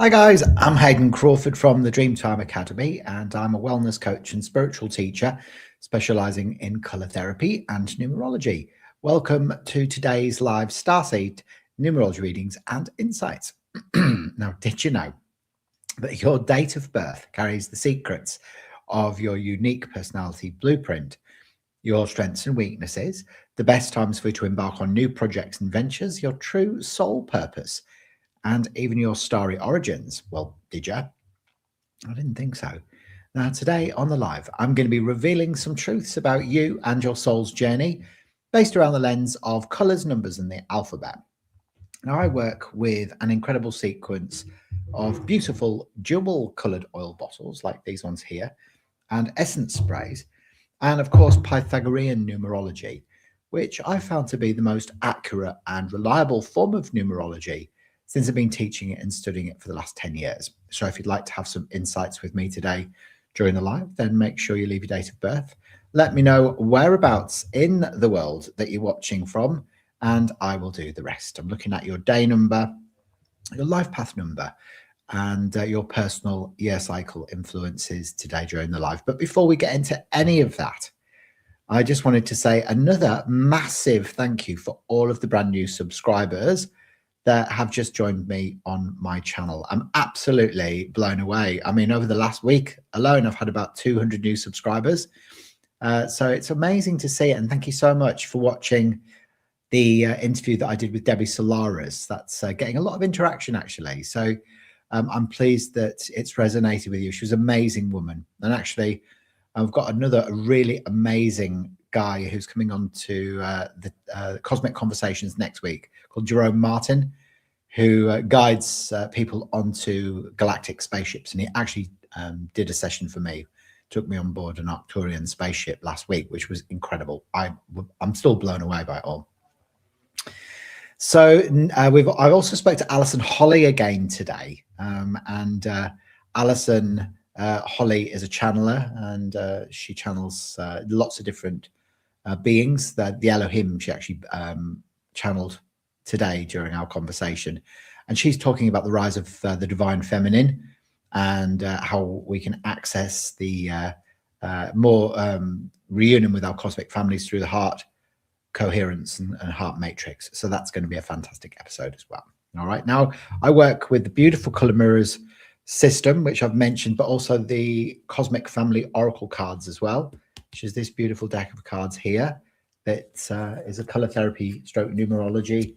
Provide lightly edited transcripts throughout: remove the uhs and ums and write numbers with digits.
Hi guys, I'm Hayden Crawford from the Dreamtime Academy, and I'm a wellness coach and spiritual teacher specializing in color therapy and numerology. Welcome to today's live Starseed Numerology Readings and Insights. Now, did you know that your date of birth carries the secrets of your unique personality blueprint, your strengths and weaknesses, the best times for you to embark on new projects and ventures, your true soul purpose, and even your starry origins? Well, did you? I didn't think so. Now, today on the live, I'm going to be revealing some truths about you and your soul's journey based around the lens of colors, numbers, and the alphabet. Now, I work with an incredible sequence of beautiful dual colored oil bottles like these ones here, and essence sprays, and of course, Pythagorean numerology, which I found to be the most accurate and reliable form of numerology since I've been teaching it and studying it for the last 10 years. So if you'd like to have some insights with me today during the live, then make sure you leave your date of birth. Let me know whereabouts in the world that you're watching from, and I will do the rest. I'm looking at your day number, your life path number, and your personal year cycle influences today during the live. But before we get into any of that, I just wanted to say another massive thank you for all of the brand new subscribers that have just joined me on my channel. I'm absolutely blown away. I mean, over the last week alone, I've had about 200 new subscribers. So it's amazing to see it. And thank you so much for watching the interview that I did with Debbie Solaris. That's getting a lot of interaction, actually. So I'm pleased that it's resonated with you. She was an amazing woman. And actually, I've got another really amazing guy who's coming on to the Cosmic Conversations next week, called Jerome Martin, who guides people onto galactic spaceships. And he actually did a session for me, took me on board an Arcturian spaceship last week, which was incredible. I'm still blown away by it all. So I've also spoke to Alison Holly again today, and Alison Holly is a channeler, and she channels lots of different beings. The Elohim she actually channeled today during our conversation, and she's talking about the rise of the divine feminine and how we can access the more reunion with our cosmic families through the heart coherence and heart matrix. So that's going to be a fantastic episode as well. All right, now I work with the beautiful color mirrors system, which I've mentioned, but also the Cosmic Family Oracle cards as well, which is this beautiful deck of cards here. That is a color therapy stroke numerology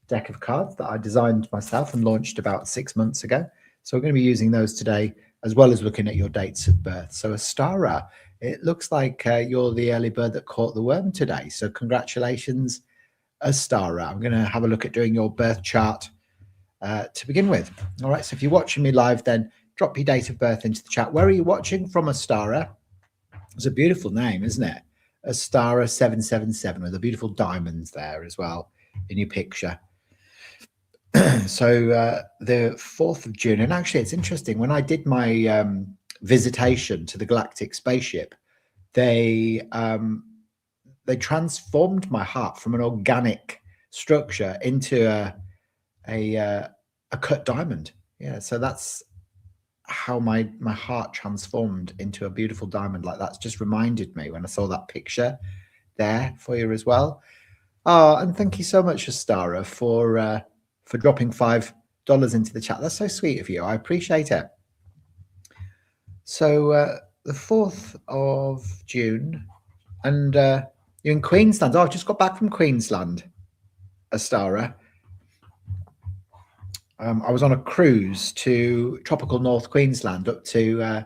deck of cards that I designed myself and launched about 6 months ago. So we're going to be using those today, as well as looking at your dates of birth. So Astara, it looks like you're the early bird that caught the worm today. So congratulations, Astara. I'm going to have a look at doing your birth chart to begin with. All right, so if you're watching me live, then drop your date of birth into the chat. Where are you watching from, Astara? It's a beautiful name, isn't it? Astara 777 with the beautiful diamonds there as well in your picture. So the 4th of June, and actually it's interesting, when I did my visitation to the galactic spaceship, they transformed my heart from an organic structure into a cut diamond. Yeah, so that's how my heart transformed into a beautiful diamond. Like, that's just reminded me when I saw that picture there for you as well. Oh, and thank you so much, Astara, for dropping $5 into the chat. That's so sweet of you. I appreciate it. So the 4th of June, and you're in Queensland. Oh, I've just got back from Queensland, Astara. I was on a cruise to tropical North Queensland up to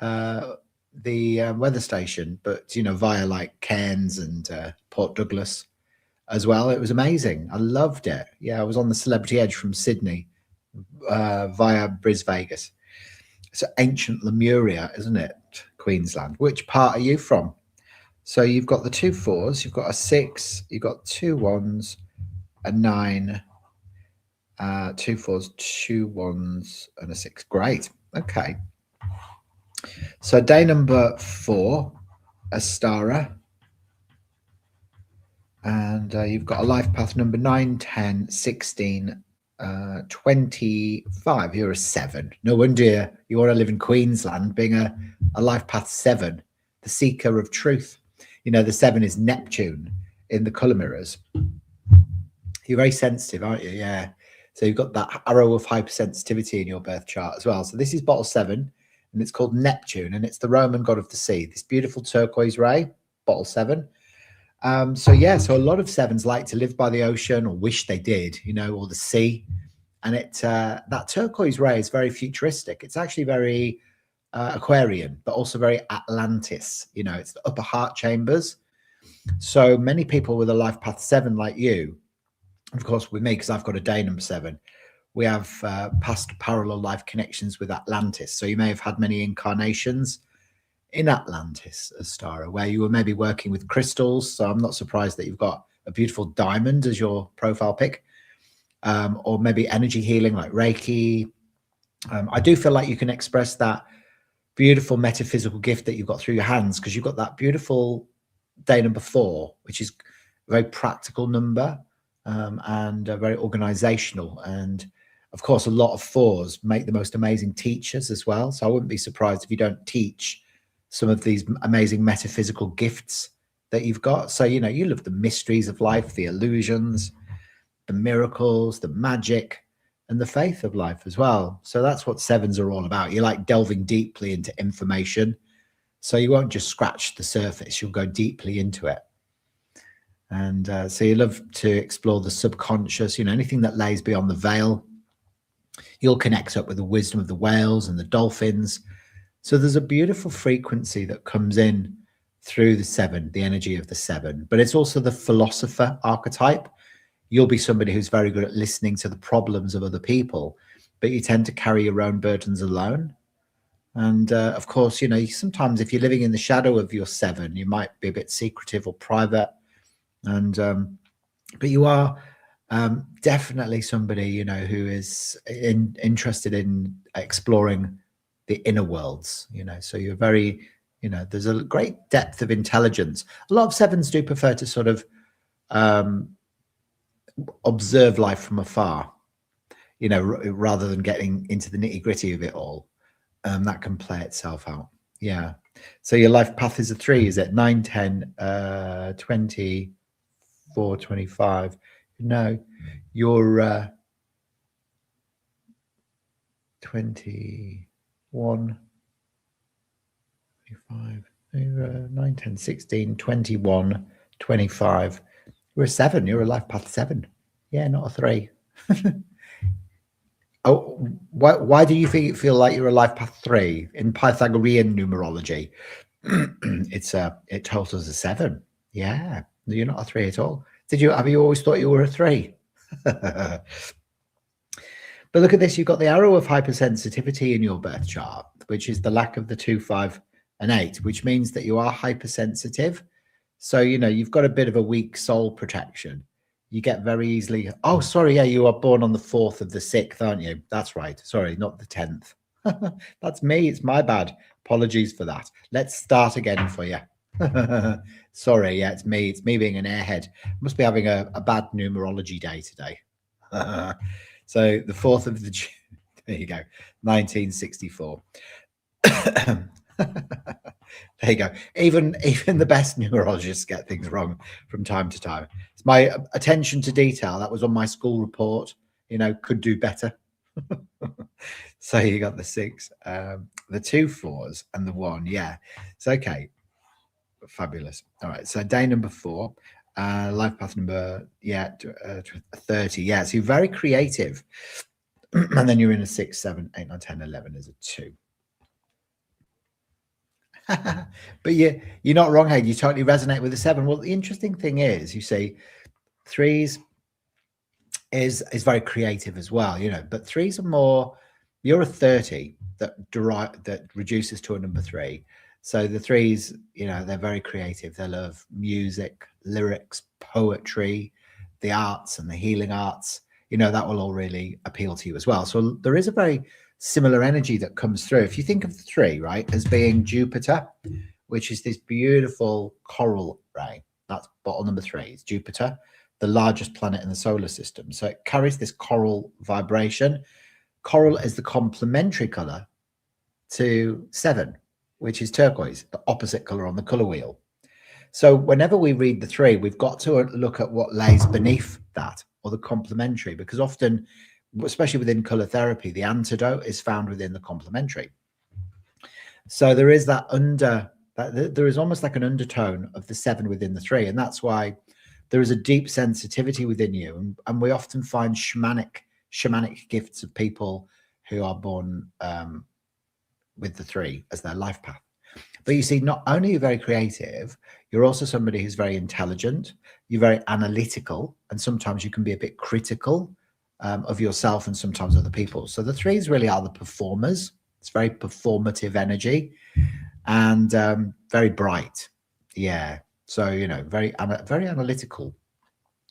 the weather station, but, you know, via like Cairns and Port Douglas as well. It was amazing. I loved it. Yeah, I was on the Celebrity Edge from Sydney via Brisbane, Vegas. It's ancient Lemuria, isn't it, Queensland? Which part are you from? So you've got the 2 4s, you've got a 6, you've got 2 1s, a 9, 2 4s, 2 1s, and a 6. Great. Okay. So day number 4, Astara. And you've got a life path number 9, 10, 16, 25. You're a 7. No wonder you want to live in Queensland, being a life path 7, the seeker of truth. You know, the 7 is Neptune in the color mirrors. You're very sensitive, aren't you? Yeah. So you've got that arrow of hypersensitivity in your birth chart as well. So this is bottle 7, and it's called Neptune, and it's the Roman god of the sea. This beautiful turquoise ray, bottle 7. So yeah, so a lot of 7s like to live by the ocean, or wish they did, you know, or the sea. And that turquoise ray is very futuristic. It's actually very Aquarian, but also very Atlantis. You know, it's the upper heart chambers. So many people with a life path 7 like you, of course with me, because I've got a day number 7, we have past parallel life connections with Atlantis. So you may have had many incarnations in Atlantis, Astara, where you were maybe working with crystals. So I'm not surprised that you've got a beautiful diamond as your profile pic, or maybe energy healing like Reiki. I do feel like you can express that beautiful metaphysical gift that you've got through your hands, because you've got that beautiful day number 4, which is a very practical number, and very organizational. And of course, a lot of 4s make the most amazing teachers as well. So I wouldn't be surprised if you don't teach some of these amazing metaphysical gifts that you've got. So, you know, you love the mysteries of life, the illusions, the miracles, the magic, and the faith of life as well. So that's what 7s are all about. You like delving deeply into information. So you won't just scratch the surface, you'll go deeply into it. And so you love to explore the subconscious, you know, anything that lays beyond the veil. You'll connect up with the wisdom of the whales and the dolphins. So there's a beautiful frequency that comes in through the 7, the energy of the 7. But it's also the philosopher archetype. You'll be somebody who's very good at listening to the problems of other people, but you tend to carry your own burdens alone. And of course, you know, sometimes if you're living in the shadow of your 7, you might be a bit secretive or private. And but you are definitely somebody, you know, who is interested in exploring the inner worlds, you know. So you're very, you know, there's a great depth of intelligence. A lot of 7s do prefer to sort of observe life from afar, you know, rather than getting into the nitty gritty of it all. That can play itself out. Yeah. So your life path is a 3, is it? 9, 10, 24, 25. No, you're 21, 25, 9, 10, 16, 21, 25. You're a 7. You're a life path 7. Yeah, not a 3. Oh, why do you think it feel like you're a life path 3 in Pythagorean numerology? It tells us a 7. Yeah, you're not a 3 at all. Have you always thought you were a 3? But look at this. You've got the arrow of hypersensitivity in your birth chart, which is the lack of the 2, 5, and 8, which means that you are hypersensitive. So, you know, you've got a bit of a weak soul protection. You get very easily, oh, sorry, yeah, you are born on the 4th of the 6th, aren't you? That's right. Sorry, not the 10th. That's me. It's my bad. Apologies for that. Let's start again for you. Sorry, yeah, it's me. It's me being an airhead. Must be having a bad numerology day today. So the 4th of the June, there you go, 1964. There you go. Even the best numerologists get things wrong from time to time. It's my attention to detail. That was on my school report. You know, could do better. So you got the 6, the 2 4s, and the 1. Yeah, it's okay. Fabulous. All right. So day number 4, life path number 30. Yeah. So you're very creative, and then you're in a 6, 7, 8, 9, 10, 11 as a 2. But you're not wrong, Hayden. You totally resonate with the 7. Well, the interesting thing is, you see, 3s is very creative as well, you know, but 3s are more, you're a 30 that reduces to a number 3. So the 3s, you know, they're very creative. They love music, lyrics, poetry, the arts and the healing arts. You know, that will all really appeal to you as well. So there is a very similar energy that comes through. If you think of the 3, right, as being Jupiter, which is this beautiful coral ray, that's bottle number 3, it's Jupiter. the largest planet in the solar system. So it carries this coral vibration. Coral is the complementary color to 7, which is turquoise, the opposite color on the color wheel. So whenever we read the 3, we've got to look at what lays beneath that, or the complementary, because often, especially within color therapy, the antidote is found within the complementary. So there is there is almost like an undertone of the 7 within the 3, and that's why there is a deep sensitivity within you, and we often find shamanic gifts of people who are born with the 3 as their life path. But you see, not only are you very creative, you're also somebody who's very intelligent, you're very analytical, and sometimes you can be a bit critical of yourself and sometimes other people. So the 3s really are the performers. It's very performative energy and very bright. Yeah. So, very analytical.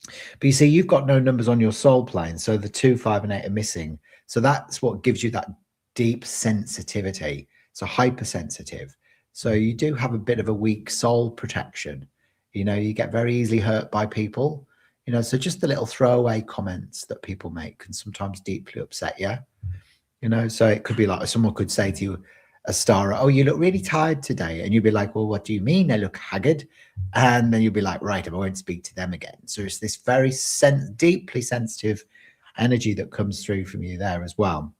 But you see, you've got no numbers on your soul plane. So the 2, 5, and 8 are missing. So that's what gives you that deep sensitivity. So hypersensitive. So you do have a bit of a weak soul protection. You get very easily hurt by people. So just the little throwaway comments that people make can sometimes deeply upset you. So it could be like someone could say to you, a star, oh, you look really tired today. And you'd be like, well, what do you mean? I look haggard. And then you'd be like, right, I won't speak to them again. So it's this very deeply sensitive energy that comes through from you there as well.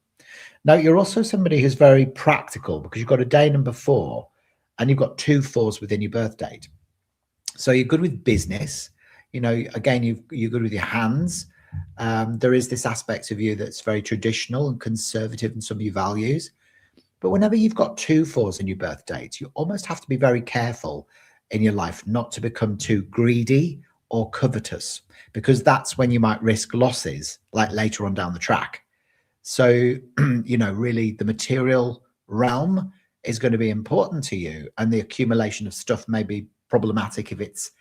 Now, you're also somebody who's very practical because you've got a day number 4 and you've got 2 4s within your birth date. So you're good with business. Again, you're good with your hands. There is this aspect of you that's very traditional and conservative in some of your values. But whenever you've got 2 4s in your birth date, you almost have to be very careful in your life not to become too greedy or covetous, because that's when you might risk losses like later on down the track. So, really the material realm is going to be important to you, and the accumulation of stuff may be problematic if it's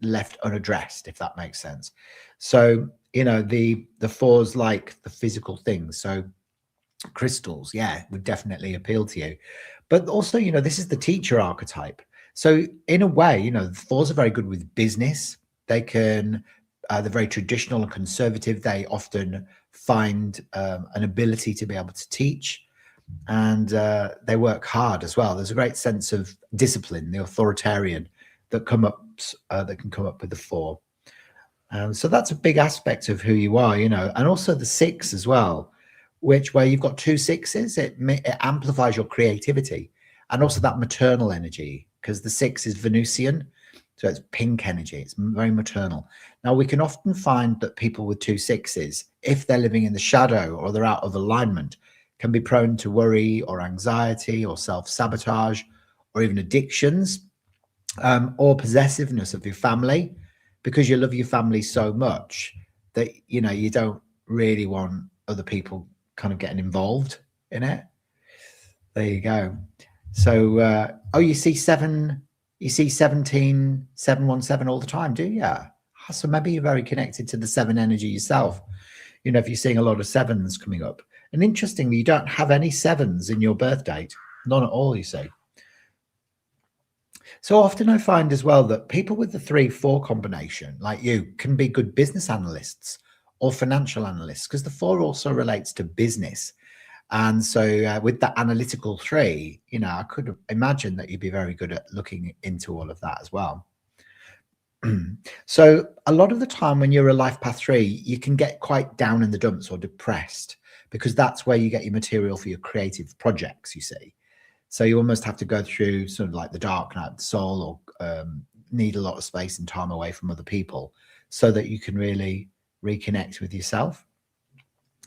left unaddressed, if that makes sense. So, the 4s like the physical things. So crystals, yeah, would definitely appeal to you. But also, this is the teacher archetype. So in a way, the 4s are very good with business. They can, they're very traditional and conservative. They often find an ability to be able to teach, and they work hard as well. There's a great sense of discipline, the authoritarian that can come up with the 4. So that's a big aspect of who you are, and also the 6 as well, where you've got 2 6s, it amplifies your creativity and also that maternal energy, because the 6 is Venusian, so it's pink energy. It's very maternal. Now, we can often find that people with 2 6s, if they're living in the shadow or they're out of alignment, can be prone to worry or anxiety or self-sabotage or even addictions, or possessiveness of your family, because you love your family so much that, you don't really want other people kind of getting involved in it. There you go. So, you see 17, 717 all the time, do you? So maybe you're very connected to the 7 energy yourself. If you're seeing a lot of 7s coming up. And interestingly, you don't have any 7s in your birth date. None at all, you see. So often I find as well that people with the 3-4 combination, like you, can be good business analysts or financial analysts, because the 4 also relates to business. And so with that analytical 3, I could imagine that you'd be very good at looking into all of that as well. So a lot of the time when you're a life path 3, you can get quite down in the dumps or depressed, because that's where you get your material for your creative projects, you see. So you almost have to go through sort of like the dark night of the soul, or need a lot of space and time away from other people so that you can really reconnect with yourself.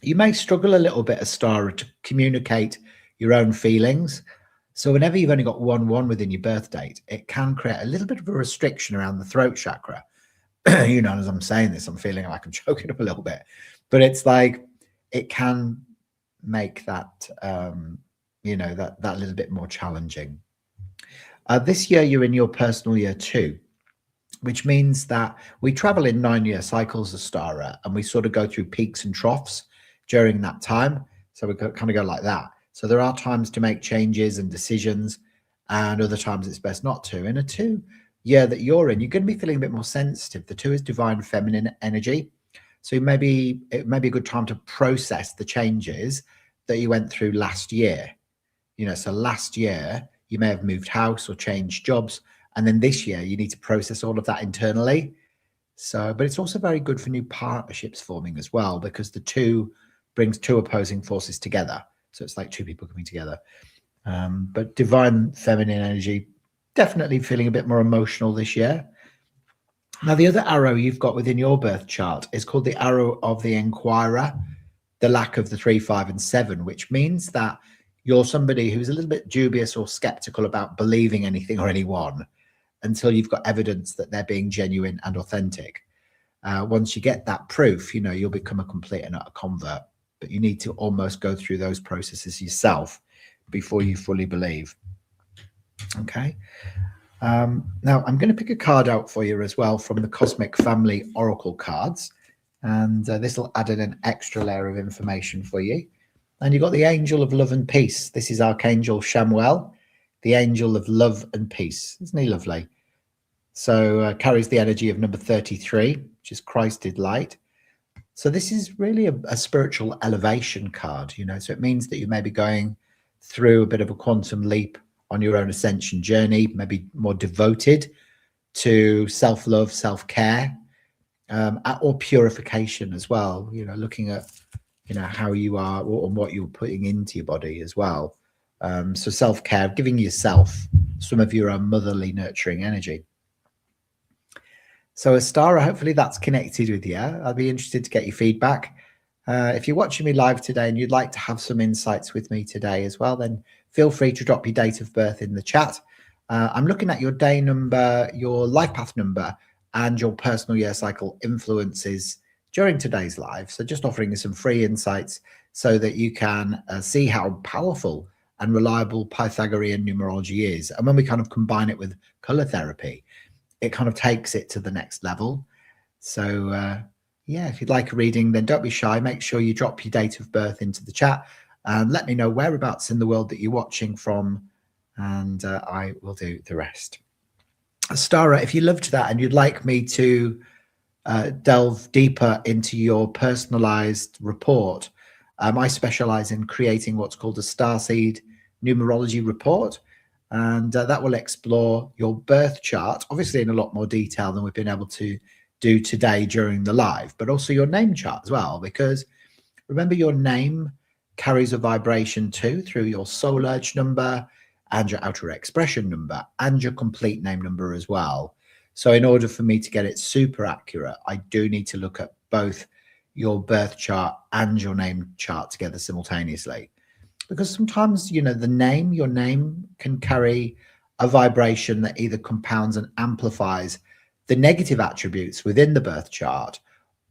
You may struggle a little bit as star to communicate your own feelings. So whenever you've only got 1-1 within your birth date, it can create a little bit of a restriction around the throat chakra. As I'm saying this, I'm feeling like I'm choking up a little bit, but it's like, it can make that, that little bit more challenging. This year, you're in your personal year 2, which means that we travel in 9-year cycles as Stara, and we sort of go through peaks and troughs during that time. So we kind of go like that. So there are times to make changes and decisions, and other times it's best not to. In a 2, year that you're in, you're going to be feeling a bit more sensitive. The 2 is divine feminine energy. So it may be a good time to process the changes that you went through last year. So last year you may have moved house or changed jobs, and then this year you need to process all of that internally. So, but it's also very good for new partnerships forming as well, because the 2 brings 2 opposing forces together. So it's like 2 people coming together. But divine feminine energy, definitely feeling a bit more emotional this year. Now, the other arrow you've got within your birth chart is called the arrow of the Enquirer, the lack of the 3, 5, and 7, which means that you're somebody who's a little bit dubious or skeptical about believing anything or anyone until you've got evidence that they're being genuine and authentic. Once you get that proof, you'll become a complete and utter convert, but you need to almost go through those processes yourself before you fully believe. Okay. Now I'm going to pick a card out for you as well from the Cosmic Family Oracle cards, and this will add in an extra layer of information for you. And you've got the Angel of Love and Peace. This is Archangel Shamuel, the Angel of Love and Peace. Isn't he lovely? So carries the energy of number 33, which is Christed Light. So this is really a spiritual elevation card, so it means that you may be going through a bit of a quantum leap on your own ascension journey, maybe more devoted to self-love, self-care, or purification as well, looking at, how you are and what you're putting into your body as well. So self-care, giving yourself some of your own motherly nurturing energy. So Astara, hopefully that's connected with you. I'll be interested to get your feedback. If you're watching me live today and you'd like to have some insights with me today as well, then feel free to drop your date of birth in the chat. I'm looking at your day number, your life path number, and your personal year cycle influences during today's live. So just offering you some free insights so that you can see how powerful and reliable Pythagorean numerology is. And when we kind of combine it with color therapy, it kind of takes it to the next level. So yeah, if you'd like a reading, then don't be shy. Make sure you drop your date of birth into the chat and let me know whereabouts in the world that you're watching from, and I will do the rest. Stara, if you loved that and you'd like me to delve deeper into your personalized report, I specialize in creating what's called a Starseed Numerology Report, and that will explore your birth chart, obviously in a lot more detail than we've been able to do today during the live, but also your name chart as well, because remember, your name carries a vibration too through your soul urge number and your outer expression number and your complete name number as well. So in order for me to get it super accurate, I do need to look at both your birth chart and your name chart together simultaneously, because sometimes, your name can carry a vibration that either compounds and amplifies the negative attributes within the birth chart,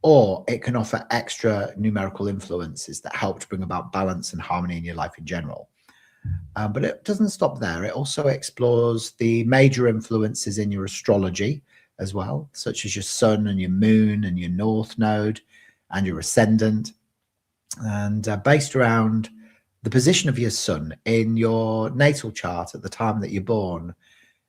or it can offer extra numerical influences that help to bring about balance and harmony in your life in general. But it doesn't stop there. It also explores the major influences in your astrology as well, such as your sun and your moon and your north node and your ascendant, and based around the position of your sun in your natal chart at the time that you're born,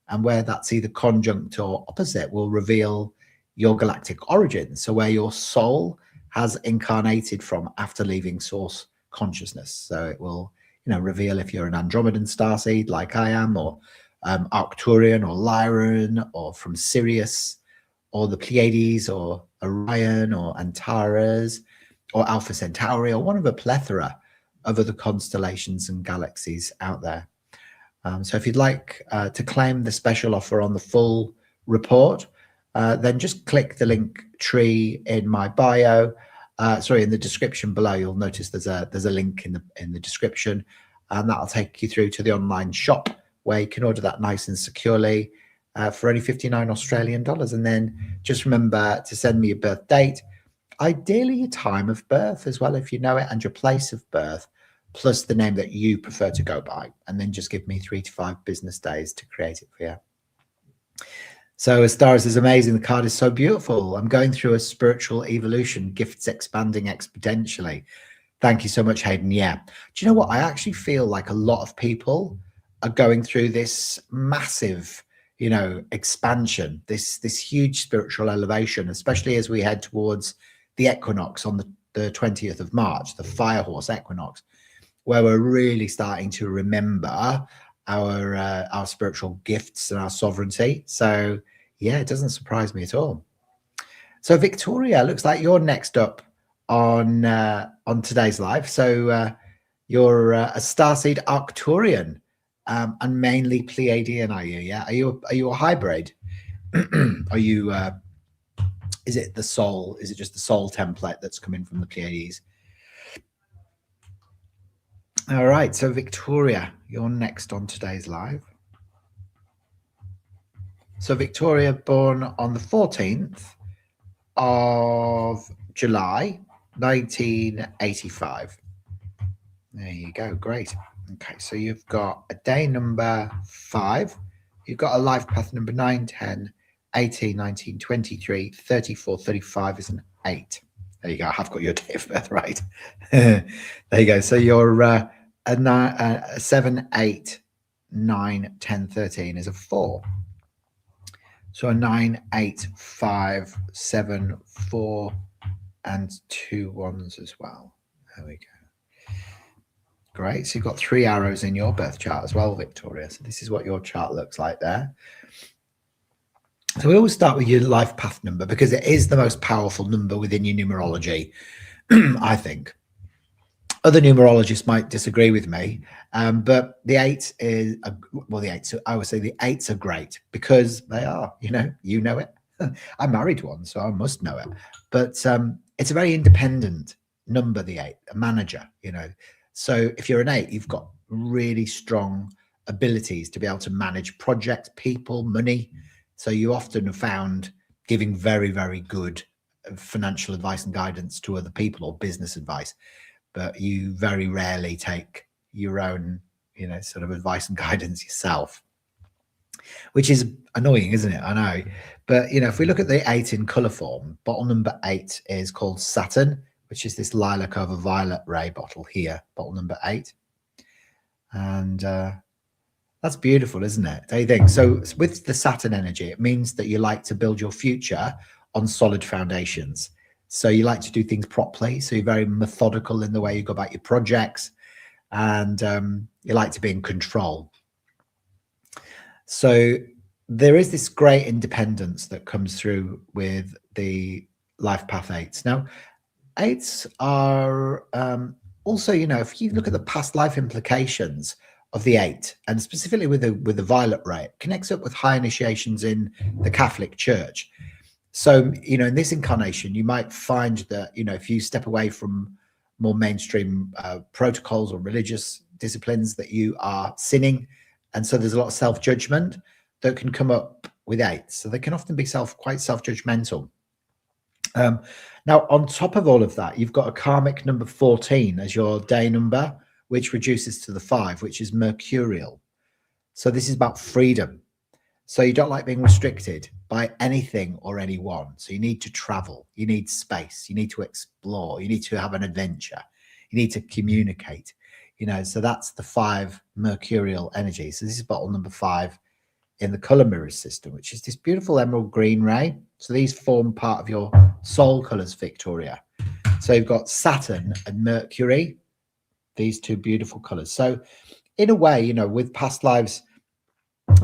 and where that's either conjunct or opposite will reveal your galactic origin. So where your soul has incarnated from after leaving source consciousness. So it will, reveal if you're an Andromedan starseed like I am, or Arcturian or Lyran, or from Sirius, or the Pleiades, or Orion, or Antares, or Alpha Centauri, or one of a plethora of other constellations and galaxies out there. So if you'd like to claim the special offer on the full report, then just click the link tree in my bio. In the description below. You'll notice there's a link in the description, and that'll take you through to the online shop where you can order that nice and securely for only $59 Australian. And then just remember to send me your birth date, ideally your time of birth as well, if you know it, and your place of birth, plus the name that you prefer to go by, and then just give me 3 to 5 business days to create it for you. So Astars is amazing. The card is so beautiful. I'm going through a spiritual evolution, gifts expanding exponentially. Thank you so much, Hayden. Yeah. Do you know what? I actually feel like a lot of people are going through this massive, expansion, this huge spiritual elevation, especially as we head towards the equinox on the 20th of March, the fire horse equinox, where we're really starting to remember our spiritual gifts and our sovereignty. So yeah, it doesn't surprise me at all. So Victoria, looks like you're next up on today's live. So you're a Starseed Arcturian, and mainly Pleiadian, are you? Yeah. Are you a hybrid? Are you? Is it the soul? Is it just the soul template that's coming from the Pleiades? All right. So Victoria, you're next on today's live. So Victoria, born on the 14th of July, 1985. There you go. Great. Okay, so you've got a day number 5. You've got a life path number 9, 10, 18, 19, 23, 34, 35 is an 8. There you go. I have got your date of birth right. There you go. So you're a 7, 8, 9, 10, 13 is a 4. So a 9, 8, 5, 7, 4, and 2 1s as well. There we go. Great. So you've got 3 arrows in your birth chart as well, Victoria. So this is what your chart looks like there. So we always start with your life path number because it is the most powerful number within your numerology, I think. Other numerologists might disagree with me, but the 8 is, well, the 8s, I would say the 8s are great because they are, you know it. I married one, so I must know it. But it's a very independent number, the 8, a manager, So if you're an 8, you've got really strong abilities to be able to manage projects, people, money. So you often have found giving very, very good financial advice and guidance to other people or business advice, but you very rarely take your own, sort of advice and guidance yourself, which is annoying, isn't it? I know. But, if we look at the 8 in color form, bottle number 8 is called Saturn, which is this lilac over violet ray bottle here, bottle number 8. And that's beautiful, isn't it? Don't you think? So with the Saturn energy, it means that you like to build your future on solid foundations. So you like to do things properly. So you're very methodical in the way you go about your projects, and you like to be in control. So there is this great independence that comes through with the life path 8s. Now, 8s are also, if you look at the past life implications of the 8, and specifically with the violet ray, it connects up with high initiations in the Catholic Church. So, in this incarnation, you might find that, if you step away from more mainstream protocols or religious disciplines, that you are sinning. And so there's a lot of self-judgment that can come up with 8s. So they can often be quite self-judgmental. Now, on top of all of that, you've got a karmic number 14 as your day number, which reduces to the 5, which is mercurial. So this is about freedom. So you don't like being restricted by anything or anyone. So you need to travel, you need space, you need to explore, you need to have an adventure, you need to communicate, so that's the 5 mercurial energy. So this is bottle number 5 in the color mirrors system, which is this beautiful emerald green ray. So these form part of your soul colors, Victoria. So you've got Saturn and Mercury, these 2 beautiful colors. So in a way, with past lives,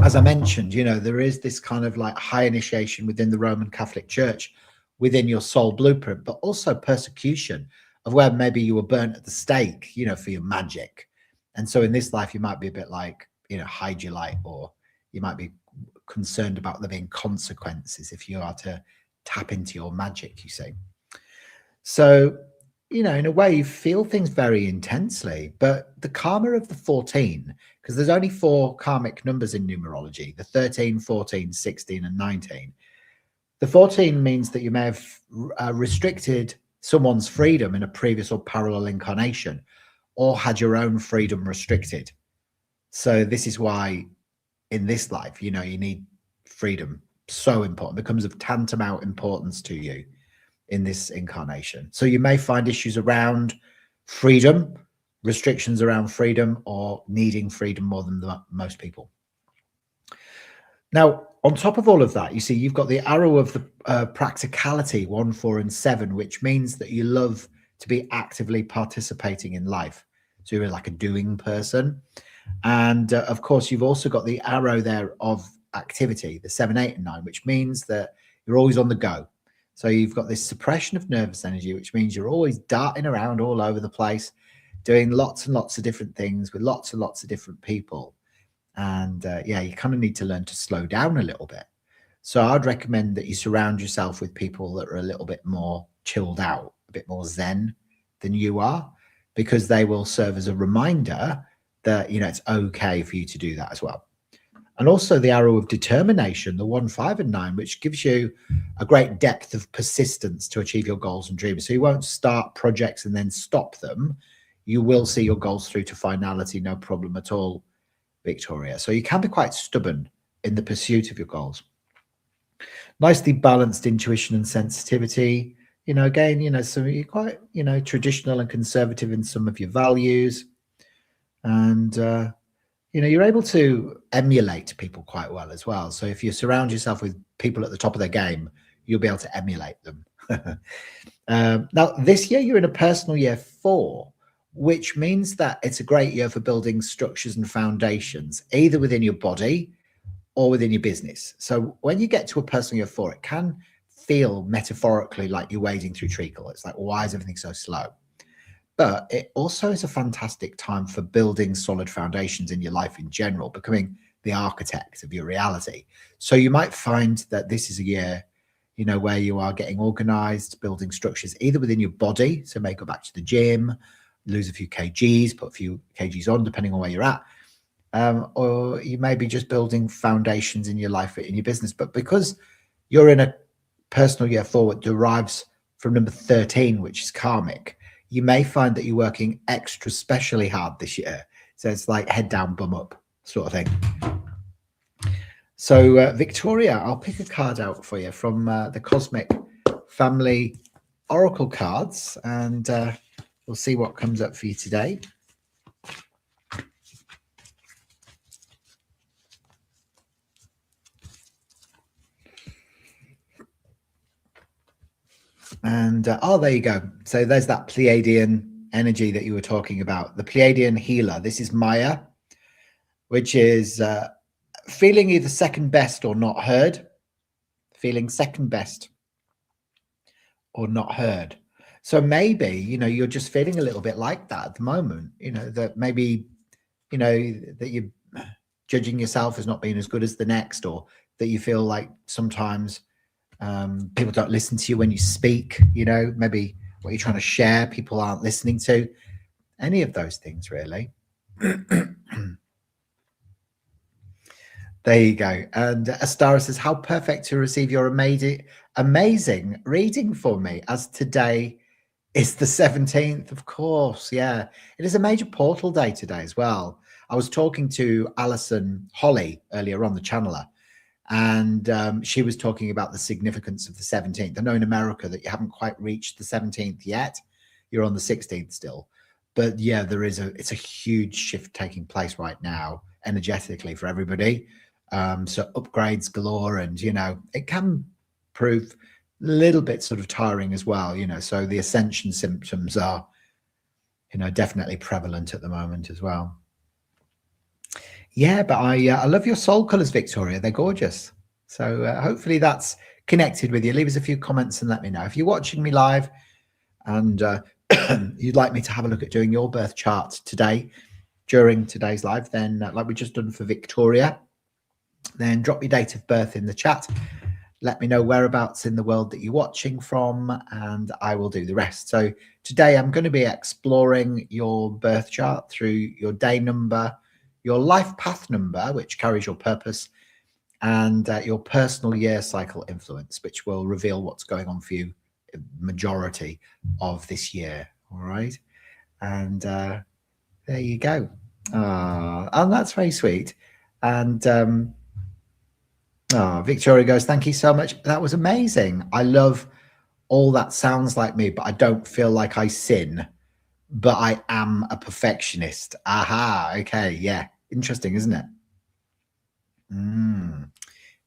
as I mentioned, there is this kind of like high initiation within the Roman Catholic Church, within your soul blueprint, but also persecution of where maybe you were burnt at the stake, for your magic. And so in this life, you might be a bit like, hide your light, or you might be concerned about there being consequences if you are to tap into your magic, you see. So, in a way, you feel things very intensely, but the karma of the 14, because there's only 4 karmic numbers in numerology, the 13, 14, 16, and 19. The 14 means that you may have restricted someone's freedom in a previous or parallel incarnation, or had your own freedom restricted. So this is why in this life, you need freedom. So important. It becomes of tantamount importance to you in this incarnation. So you may find issues around freedom, restrictions around freedom, or needing freedom more than most people. Now, on top of all of that, you see, you've got the arrow of the practicality, 1, 4, and 7, which means that you love to be actively participating in life. So you're like a doing person. And of course, you've also got the arrow there of activity, the 7, 8, and 9, which means that you're always on the go. So you've got this suppression of nervous energy, which means you're always darting around all over the place, doing lots and lots of different things with lots and lots of different people. And yeah, you kind of need to learn to slow down a little bit. So I'd recommend that you surround yourself with people that are a little bit more chilled out, a bit more zen than you are, because they will serve as a reminder that, you know, it's okay for you to do that as well. And also the arrow of determination, the 1, 5, and 9, which gives you a great depth of persistence to achieve your goals and dreams. So you won't start projects and then stop them. You will see your goals through to finality, no problem at all, Victoria. So you can be quite stubborn in the pursuit of your goals. Nicely balanced intuition and sensitivity. You know, again, you know, so you're quite, you know, traditional and conservative in some of your values. And, you know, you're able to emulate people quite well as well. So if you surround yourself with people at the top of their game, you'll be able to emulate them. Now, this year you're in a personal year 4, which means that it's a great year for building structures and foundations, either within your body or within your business. So when you get to a personal year 4, it can feel metaphorically like you're wading through treacle. It's like, why is everything so slow? But it also is a fantastic time for building solid foundations in your life in general, becoming the architect of your reality. So you might find that this is a year, you know, where you are getting organized, building structures either within your body. So may go back to the gym, lose a few kgs, put a few kgs on, depending on where you're at. Or you may be just building foundations in your life, in your business. But because you're in a personal year 4, it derives from number 13, which is karmic, you may find that you're working extra specially hard this year. So it's like head down, bum up sort of thing. So Victoria, I'll pick a card out for you from the Cosmic Family Oracle cards, and we'll see what comes up for you today. And oh, there you go. So there's that Pleiadian energy that you were talking about, the Pleiadian healer. This is Maya, which is feeling either second best or not heard, feeling second best or not heard. So maybe, you know, you're just feeling a little bit like that at the moment, you know, that maybe, you know, that you're judging yourself as not being as good as the next, or that you feel like sometimes people don't listen to you when you speak, you know, maybe what you're trying to share, people aren't listening to. Any of those things, really. There you go. And Astara says, how perfect to receive your amazing reading for me, as today is the 17th, of course. Yeah, it is a major portal day today as well. I was talking to Alison Holly earlier on, the channeler, and she was talking about the significance of the 17th. I know in America that you haven't quite reached the 17th yet. You're on the 16th still. But yeah, it's a huge shift taking place right now energetically for everybody. So upgrades galore, and, you know, it can prove a little bit sort of tiring as well, you know, so the ascension symptoms are, you know, definitely prevalent at the moment as well. Yeah, but I love your soul colors, Victoria. They're gorgeous. So hopefully that's connected with you. Leave us a few comments and let me know. If you're watching me live and you'd like me to have a look at doing your birth chart today during today's live, then like we just done for Victoria, then drop your date of birth in the chat. Let me know whereabouts in the world that you're watching from, and I will do the rest. So today I'm going to be exploring your birth chart through your day number, your life path number, which carries your purpose, and your personal year cycle influence, which will reveal what's going on for you majority of this year. All right. And there you go. And that's very sweet. And Victoria goes, thank you so much. That was amazing. I love all that sounds like me, but I don't feel like I sin, but I am a perfectionist. Aha. Okay. Yeah. Interesting, isn't it?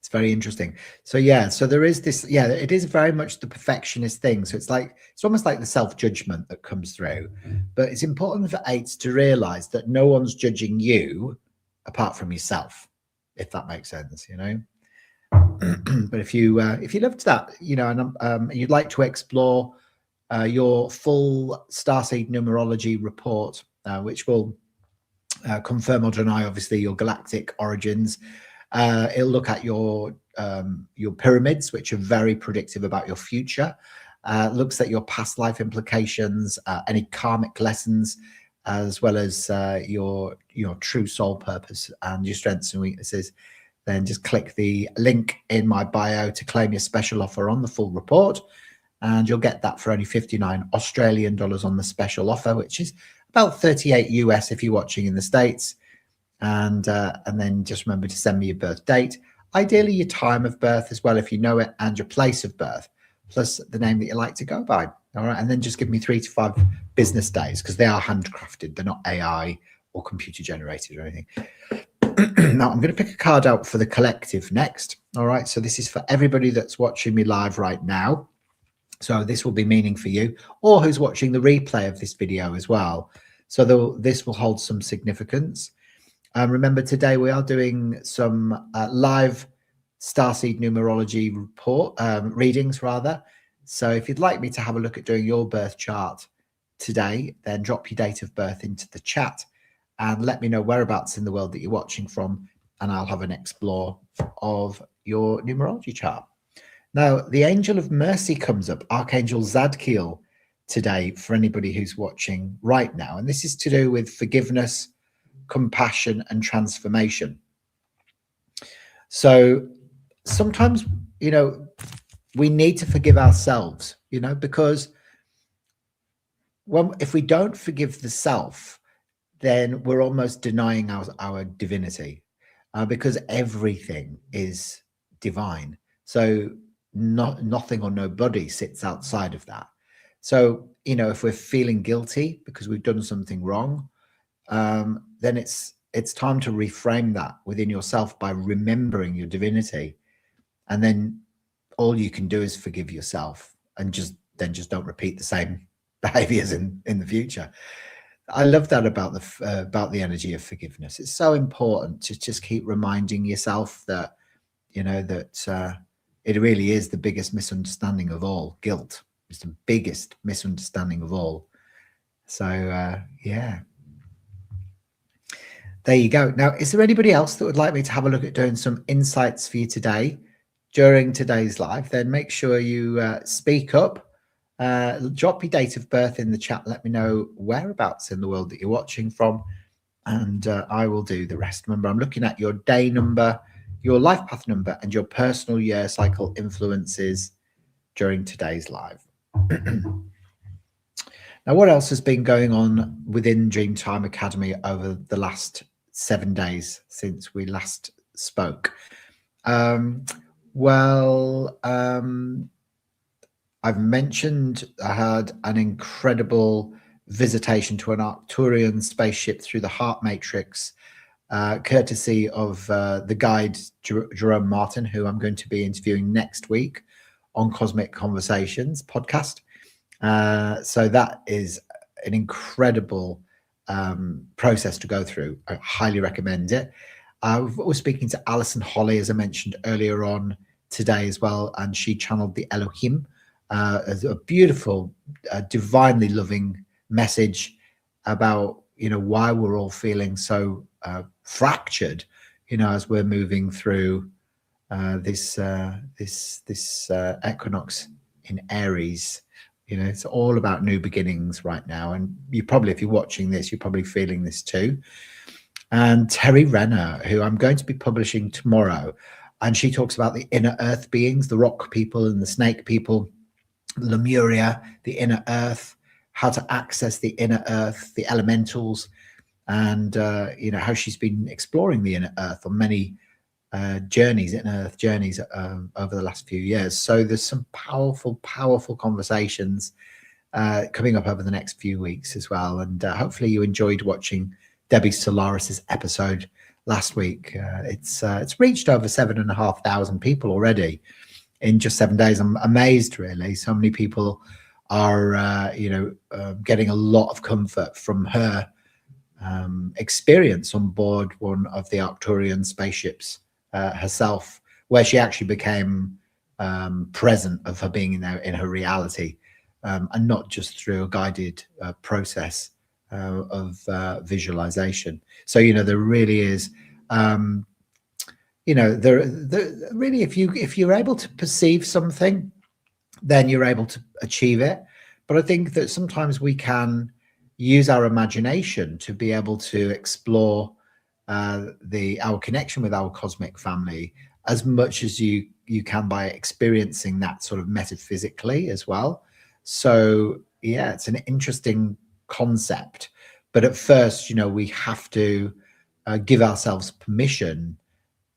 It's very interesting. So yeah, so there is this, yeah, it is very much the perfectionist thing. So it's almost like the self-judgment that comes through. But it's important for eights to realize that no one's judging you apart from yourself, if that makes sense, you know. But if you loved that, you know, and you'd like to explore your full Starseed Numerology report, which will confirm or deny, obviously, your galactic origins. It'll look at your pyramids, which are very predictive about your future. Looks at your past life implications, any karmic lessons, as well as your true soul purpose and your strengths and weaknesses. Then just click the link in my bio to claim your special offer on the full report, and you'll get that for only 59 Australian dollars on the special offer, which is about 38 US if you're watching in the States. And then just remember to send me your birth date, ideally your time of birth as well, if you know it, and your place of birth, plus the name that you like to go by. All right, and then just give me 3 to 5 business days, because they are handcrafted. They're not AI or computer generated or anything. Now I'm going to pick a card out for the collective next. All right, so this is for everybody that's watching me live right now. So this will be meaning for you, or who's watching the replay of this video as well. So this will hold some significance. Remember, today we are doing some live Starseed Numerology readings, rather. So if you'd like me to have a look at doing your birth chart today, then drop your date of birth into the chat and let me know whereabouts in the world that you're watching from, and I'll have an explore of your numerology chart. Now, the Angel of Mercy comes up, Archangel Zadkiel, today for anybody who's watching right now. And this is to do with forgiveness, compassion, and transformation. So sometimes, you know, we need to forgive ourselves, you know, because if we don't forgive the self, then we're almost denying our divinity, because everything is divine. So nothing or nobody sits outside of that. So, you know, if we're feeling guilty because we've done something wrong, then it's time to reframe that within yourself by remembering your divinity. And then all you can do is forgive yourself, and just don't repeat the same behaviors in the future. I love that about the energy of forgiveness. It's so important to just keep reminding yourself that, you know, that it really is the biggest misunderstanding of all. Guilt is the biggest misunderstanding of all. So yeah, there you go. Now, is there anybody else that would like me to have a look at doing some insights for you today during today's live? Then make sure you speak up. Drop your date of birth in the chat. Let me know whereabouts in the world that you're watching from, and I will do the rest. Remember, I'm looking at your day number, your life path number, and your personal year cycle influences during today's live. Now, what else has been going on within Dreamtime Academy over the last 7 days since we last spoke? I've mentioned I had an incredible visitation to an Arcturian spaceship through the Heart Matrix, courtesy of the guide Jerome Martin, who I'm going to be interviewing next week on Cosmic Conversations podcast. So that is an incredible process to go through. I highly recommend it. I was speaking to Alison Holly, as I mentioned earlier on today as well, and she channeled the Elohim, as a beautiful, divinely loving message about, you know, why we're all feeling so fractured, you know, as we're moving through this equinox in Aries. You know, it's all about new beginnings right now, and you probably, if you're watching this, you're probably feeling this too. And Terry Renner, who I'm going to be publishing tomorrow, and she talks about the inner earth beings, the rock people and the snake people, Lemuria, the inner earth, how to access the inner earth, the elementals, and you know, how she's been exploring the inner earth on many journeys, inner earth journeys, over the last few years. So there's some powerful conversations coming up over the next few weeks as well, and hopefully you enjoyed watching Debbie Solaris's episode last week. It's reached over 7,500 people already in just 7 days. I'm amazed, really. So many people are, getting a lot of comfort from her experience on board one of the Arcturian spaceships herself, where she actually became present of her being in her reality, and not just through a guided process of visualization. So there really is, there really, if you're able to perceive something, then you're able to achieve it. But I think that sometimes we can use our imagination to be able to explore our connection with our cosmic family as much as you can by experiencing that sort of metaphysically as well. So yeah, it's an interesting concept, but at first, we have to give ourselves permission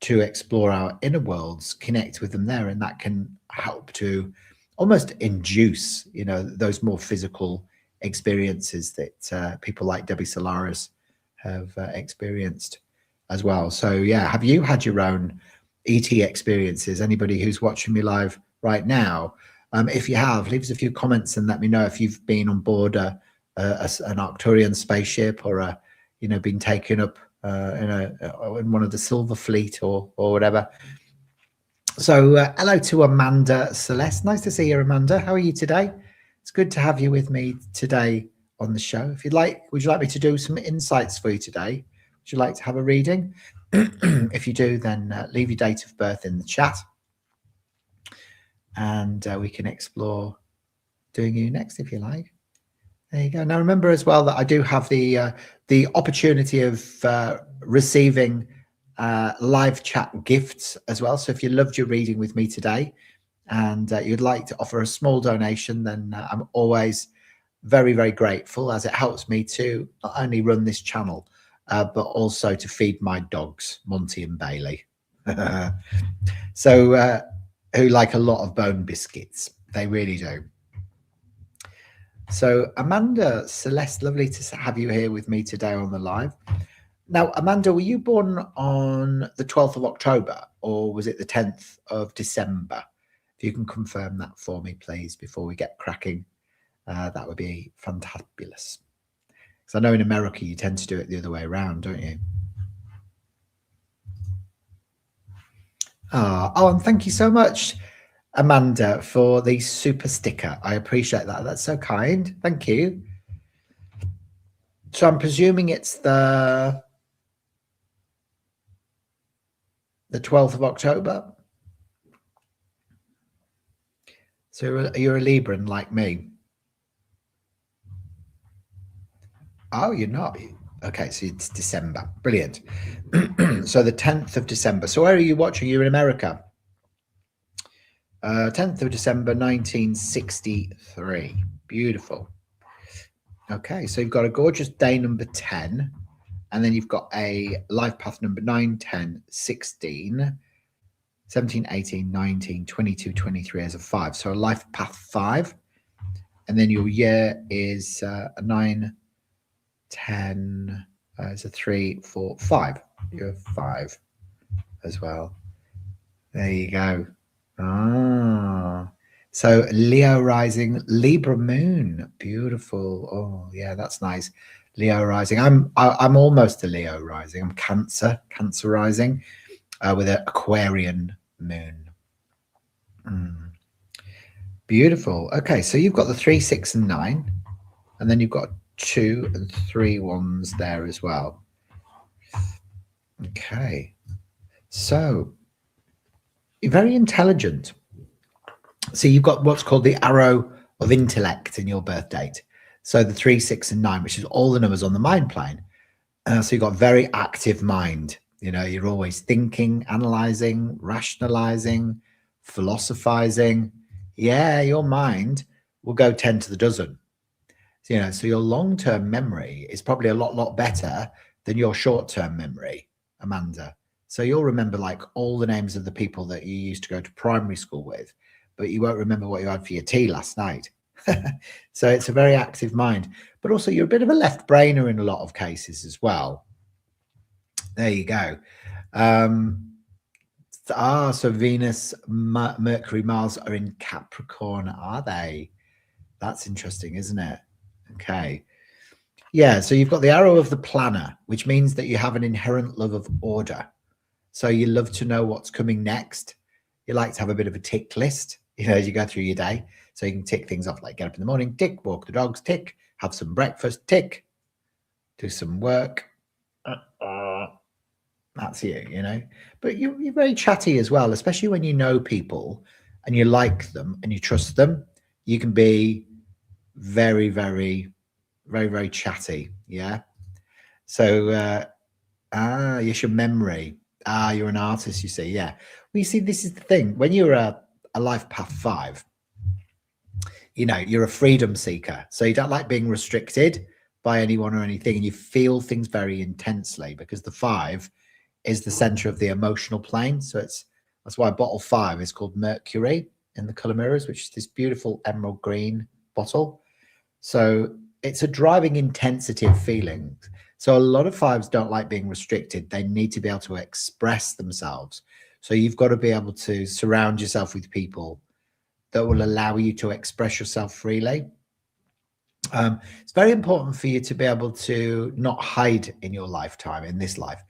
to explore our inner worlds, connect with them there, and that can help to almost induce those more physical experiences that people like Debbie Solaris have experienced as well. So yeah, have you had your own ET experiences? Anybody who's watching me live right now, if you have, leave us a few comments and let me know if you've been on board an Arcturian spaceship, or been taken up in one of the Silver Fleet or whatever. So hello to Amanda Celeste. Nice to see you, Amanda. How are you today? It's good to have you with me today on the show. If you'd like, would you like me to do some insights for you today? Would you like to have a reading? If you do, then leave your date of birth in the chat, and we can explore doing you next if you like. There you go. Now remember as well that I do have the opportunity of receiving live chat gifts as well. So if you loved your reading with me today and you'd like to offer a small donation, then I'm always very, very grateful, as it helps me to not only run this channel, but also to feed my dogs, Monty and Bailey. So who like a lot of bone biscuits. They really do. So Amanda Celeste, lovely to have you here with me today on the live. Now, Amanda, were you born on the 12th of October, or was it the 10th of December? If you can confirm that for me, please, before we get cracking, that would be fantabulous. Because I know in America you tend to do it the other way around, don't you? Oh, and thank you so much, Amanda, for the super sticker. I appreciate that. That's so kind. Thank you. So I'm presuming it's the 12th of October. So you're a Libran like me. Oh, you're not. Okay, so it's December. Brilliant. So the 10th of December. So where are you watching? You're in America. 10th of December, 1963. Beautiful. Okay, so you've got a gorgeous day number 10, and then you've got a life path number 9, 10, 16, 17, 18, 19, 22, 23 as a 5. So a life path 5. And then your year is a 9, 10, it's a 3, 4, 5. You're 5 as well. There you go. So Leo rising, Libra moon. Beautiful. Oh yeah, that's nice. Leo rising. I'm almost a Leo rising. I'm Cancer rising, with an Aquarian moon. Beautiful. Okay, so you've got the 3, 6, and 9, and then you've got 2 and 3 ones there as well. Okay, so you're very intelligent. So you've got what's called the arrow of intellect in your birth date. So the 3, 6, and 9, which is all the numbers on the mind plane. So you've got very active mind. You're always thinking, analyzing, rationalizing, philosophizing. Yeah, your mind will go 10 to the dozen. So your long-term memory is probably a lot better than your short-term memory, Amanda. So you'll remember like all the names of the people that you used to go to primary school with, but you won't remember what you had for your tea last night. So it's a very active mind, but also you're a bit of a left brainer in a lot of cases as well. There you go. So Venus, Mercury, Mars are in Capricorn, are they? That's interesting, isn't it? Okay. Yeah, so you've got the arrow of the planner, which means that you have an inherent love of order. So you love to know what's coming next. You like to have a bit of a tick list, as you go through your day. So you can tick things off, like get up in the morning, tick, walk the dogs, tick, have some breakfast, tick, do some work. That's you. But you're very chatty as well, especially when you know people and you like them and you trust them. You can be very, very, very, very chatty. Yeah. So, yes, your memory. You're an artist, you see. Yeah. Well, you see, this is the thing. When you're a life path 5, you're a freedom seeker. So you don't like being restricted by anyone or anything. And you feel things very intensely because the 5 is the center of the emotional plane. So that's why bottle 5 is called Mercury in the color mirrors, which is this beautiful emerald green bottle. So it's a driving intensity of feelings. So a lot of 5s don't like being restricted. They need to be able to express themselves. So you've got to be able to surround yourself with people that will allow you to express yourself freely. It's very important for you to be able to not hide in your lifetime, in this life.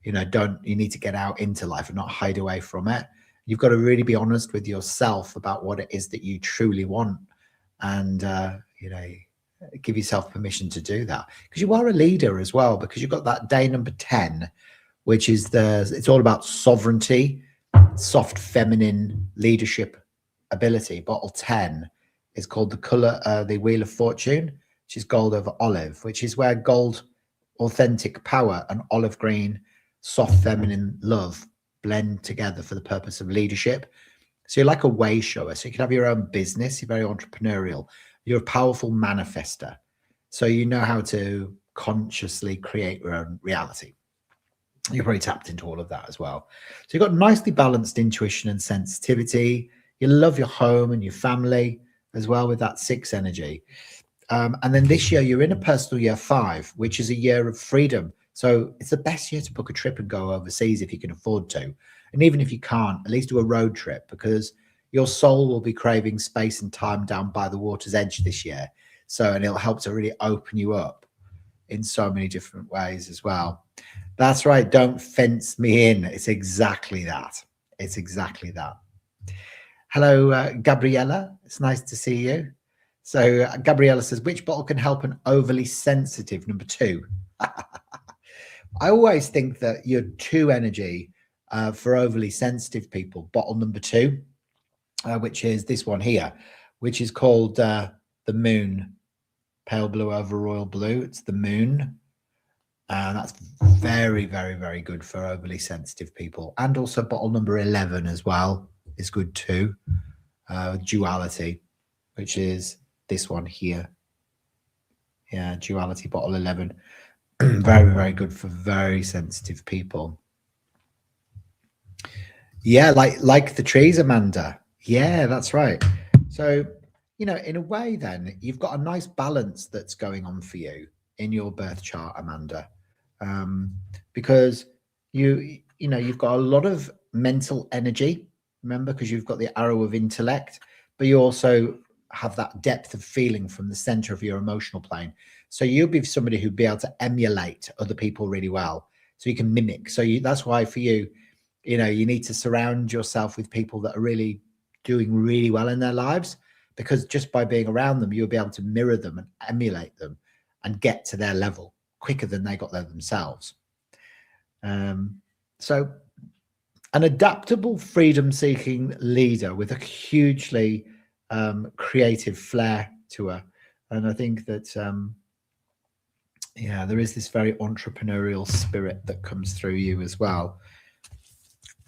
You need to get out into life and not hide away from it. You've got to really be honest with yourself about what it is that you truly want. And, give yourself permission to do that, because you are a leader as well, because you've got that day number 10, which is it's all about sovereignty, soft feminine leadership ability. Bottle 10 is called the color, the Wheel of Fortune, which is gold over olive, which is where gold, authentic power, and olive green, soft feminine love blend together for the purpose of leadership. So you're like a way shower. So you can have your own business. You're very entrepreneurial. You're a powerful manifester. So you know how to consciously create your own reality. You're probably tapped into all of that as well. So you've got nicely balanced intuition and sensitivity. You love your home and your family as well with that 6 energy. And then this year you're in a personal year 5, which is a year of freedom. So it's the best year to book a trip and go overseas if you can afford to. And even if you can't, at least do a road trip, because your soul will be craving space and time down by the water's edge this year. And it'll help to really open you up in so many different ways as well. That's right. Don't fence me in. It's exactly that. It's exactly that. Hello, Gabriella. It's nice to see you. So Gabriella says, which bottle can help an overly sensitive? Number 2. I always think that your 2 energy for overly sensitive people, bottle number 2, which is this one here, which is called the Moon, pale blue over royal blue. It's the Moon. That's very, very, very good for overly sensitive people. And also bottle number 11 as well is good too. Duality, which is this one here. Yeah, Duality bottle 11. Very, very good for very sensitive people. Yeah, like the trees, Amanda. Yeah, that's right. So, in a way then, you've got a nice balance that's going on for you in your birth chart, Amanda. Because you've got a lot of mental energy, remember, because you've got the arrow of intellect, but you also have that depth of feeling from the center of your emotional plane. So you'll be somebody who'd be able to emulate other people really well. So you can mimic. So that's why for you, you need to surround yourself with people that are really doing really well in their lives, because just by being around them, you'll be able to mirror them and emulate them and get to their level quicker than they got there themselves. So an adaptable, freedom-seeking leader with a hugely creative flair to her. And I think that, there is this very entrepreneurial spirit that comes through you as well.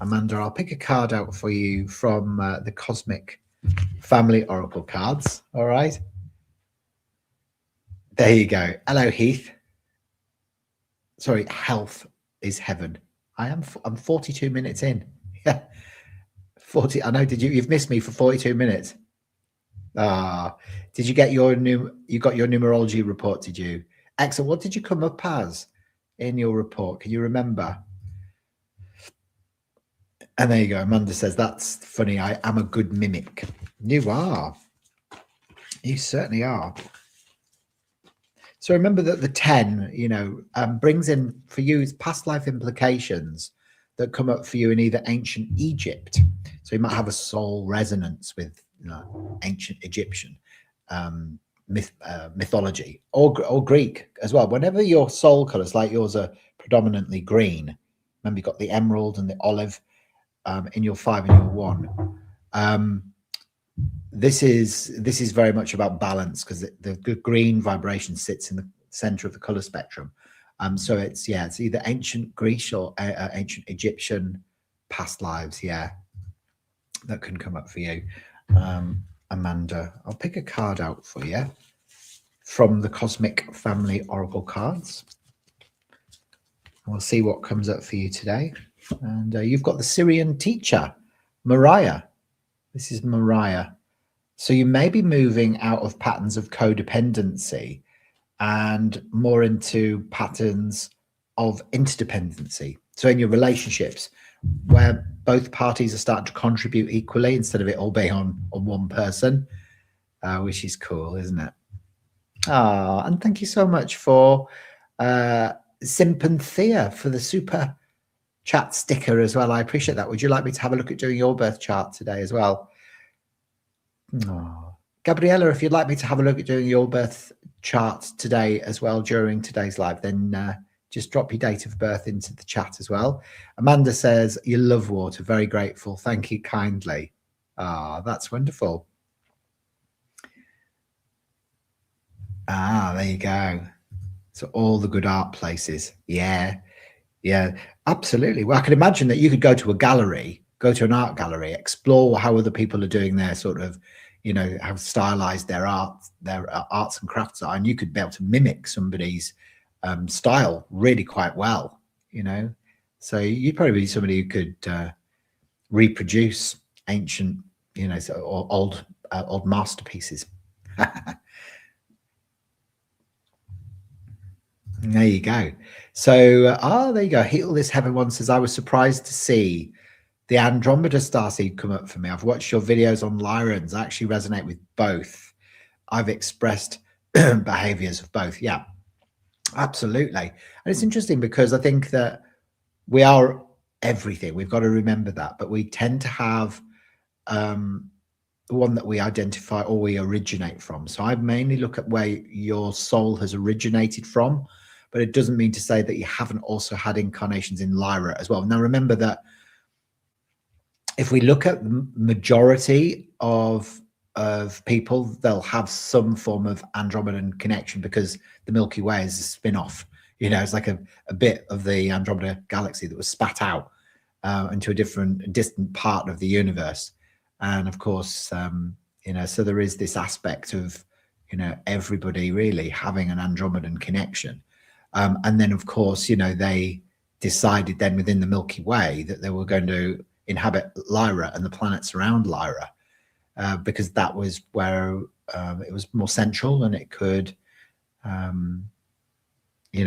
Amanda, I'll pick a card out for you from the Cosmic Family Oracle cards. All right. There you go. Hello, Heath. Sorry, health is heaven. I'm 42 minutes in. Yeah. 40. I know. You've missed me for 42 minutes. Did you get you got your numerology report, did you? Excellent. What did you come up as? in your report? Can you remember? And there you go. Amanda says, that's funny. I am a good mimic. You are. You certainly are. So remember that the 10, brings in for you is past life implications that come up for you in either ancient Egypt. So you might have a soul resonance with ancient Egyptian mythology or Greek as well. Whenever your soul colors, like yours, are predominantly green. Remember, you've got the emerald and the olive in your 5 and your 1. This is very much about balance, because the green vibration sits in the center of the color spectrum. So it's either ancient Greece or ancient Egyptian past lives, that can come up for you. Amanda, I'll pick a card out for you from the Cosmic Family Oracle cards. We'll see what comes up for you today. And you've got the Syrian teacher, Mariah. This is Mariah. So you may be moving out of patterns of codependency and more into patterns of interdependency. So in your relationships, where both parties are starting to contribute equally instead of it all being on one person, which is cool, isn't it? And thank you so much for Simpanthea for the super chat sticker as well. I appreciate that. Would you like me to have a look at doing your birth chart today as well? Gabriella, if you'd like me to have a look at doing your birth chart today as well during today's live, then just drop your date of birth into the chat as well. Amanda says, you love water. Very grateful. Thank you kindly. That's wonderful. There you go. So all the good art places. Yeah, absolutely. Well, I can imagine that you could go to a gallery, go to an art gallery, explore how other people are doing their sort of, how stylized their arts and crafts are, and you could be able to mimic somebody's style really quite well, So you'd probably be somebody who could reproduce ancient, or old masterpieces. There you go. So, there you go. Heal This Heaven One says, I was surprised to see the Andromeda starseed come up for me. I've watched your videos on Lyrans. I actually resonate with both. I've expressed behaviors of both. Yeah, absolutely. And it's interesting because I think that we are everything. We've got to remember that. But we tend to have one that we identify or we originate from. So I mainly look at where your soul has originated from, but it doesn't mean to say that you haven't also had incarnations in Lyra as well. Now, remember that if we look at the majority of people, they'll have some form of Andromedan connection, because the Milky Way is a spin-off. It's like a bit of the Andromeda galaxy that was spat out into a distant part of the universe. And of course, so there is this aspect of, everybody really having an Andromedan connection. And then, of course, they decided then within the Milky Way that they were going to inhabit Lyra and the planets around Lyra, because that was where it was more central, and it could,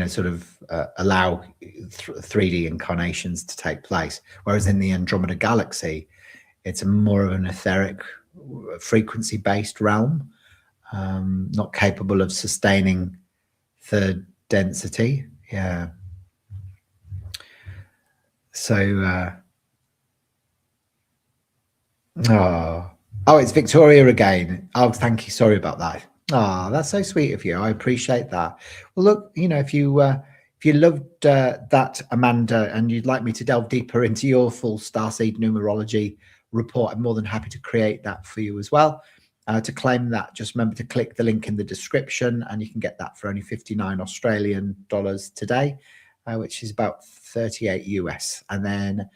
sort of allow 3D incarnations to take place. Whereas in the Andromeda galaxy, it's a more of an etheric, frequency-based realm, not capable of sustaining third density. Yeah. So, it's Victoria again. Oh, thank you. Sorry about that. That's so sweet of you. I appreciate that. Well, look, if you loved that, Amanda, and you'd like me to delve deeper into your full Starseed Numerology report, I'm more than happy to create that for you as well. To claim that, just remember to click the link in the description, and you can get that for only 59 Australian dollars today, which is about 38 US. And then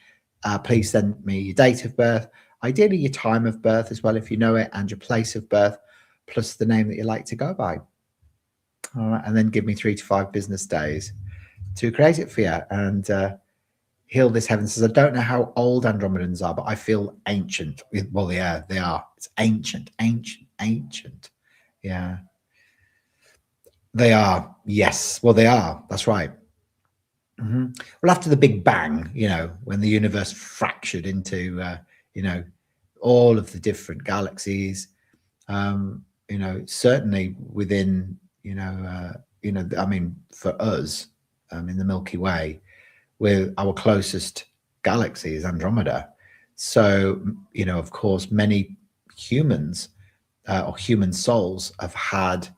please send me your date of birth, ideally your time of birth as well, if you know it, and your place of birth, plus the name that you like to go by. All right, and then give me 3 to 5 business days to create it for you. And Heal This Heaven says, I don't know how old Andromedans are, but I feel ancient. Well, yeah, they are. It's ancient. Yeah. They are. Yes. Well, they are. That's right. Well, after the Big Bang, when the universe fractured into, all of the different galaxies, certainly within, I mean, for us, in the Milky Way, with our closest galaxy is Andromeda. So, of course, many humans or human souls have had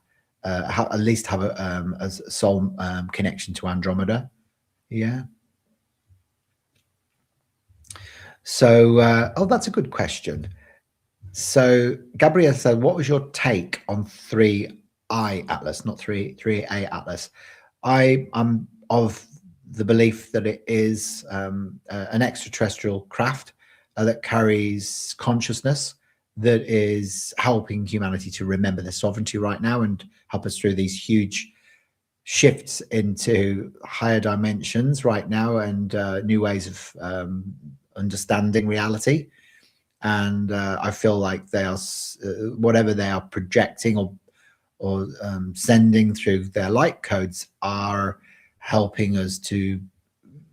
at least have a soul connection to Andromeda. Yeah. So, that's a good question. So, Gabrielle said, what was your take on 3I Atlas, not 3A Atlas? I'm of the belief that it is an extraterrestrial craft that carries consciousness that is helping humanity to remember their sovereignty right now and help us through these huge shifts into higher dimensions right now and new ways of understanding reality. And I feel like they are whatever they are projecting or sending through their light codes are helping us to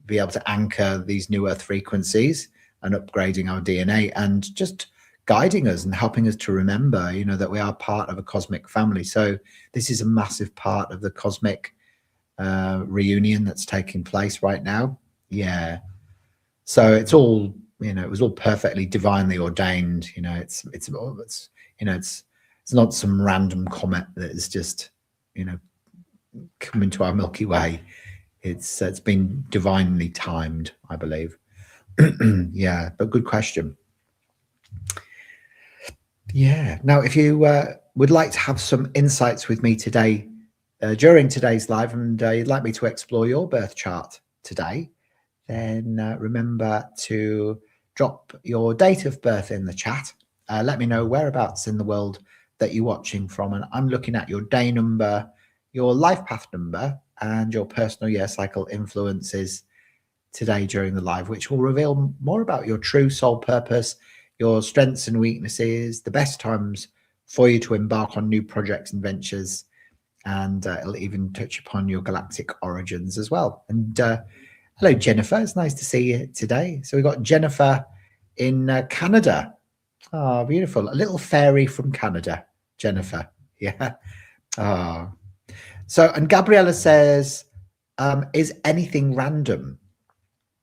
be able to anchor these new earth frequencies and upgrading our DNA and just guiding us and helping us to remember, that we are part of a cosmic family. So this is a massive part of the cosmic reunion that's taking place right now. Yeah. So it's all, it was all perfectly divinely ordained. It's not some random comet that is just, coming to our Milky Way. It's been divinely timed, I believe. Yeah, but good question. Yeah. Now, if you would like to have some insights with me today during today's live, and you'd like me to explore your birth chart today, then remember to drop your date of birth in the chat. Let me know whereabouts in the world that you're watching from, and I'm looking at your day number, your life path number, and your personal year cycle influences today during the live, which will reveal more about your true soul purpose, your strengths and weaknesses, the best times for you to embark on new projects and ventures, and it'll even touch upon your galactic origins as well. And hello, Jennifer. It's nice to see you today. So we've got Jennifer in Canada. Oh, beautiful. A little fairy from Canada, Jennifer. Yeah. Oh. So, and Gabriella says, is anything random?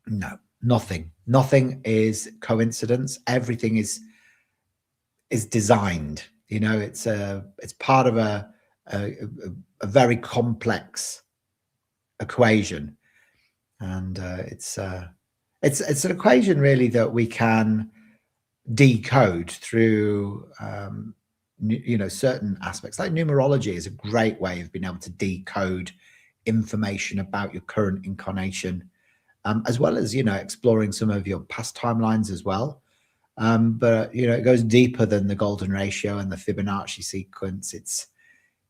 No, nothing. Nothing is coincidence. Everything is designed. It's part of a very complex equation, and it's an equation really that we can decode through certain aspects. Like numerology is a great way of being able to decode information about your current incarnation, as well as exploring some of your past timelines as well. But it goes deeper than the golden ratio and the Fibonacci sequence. It's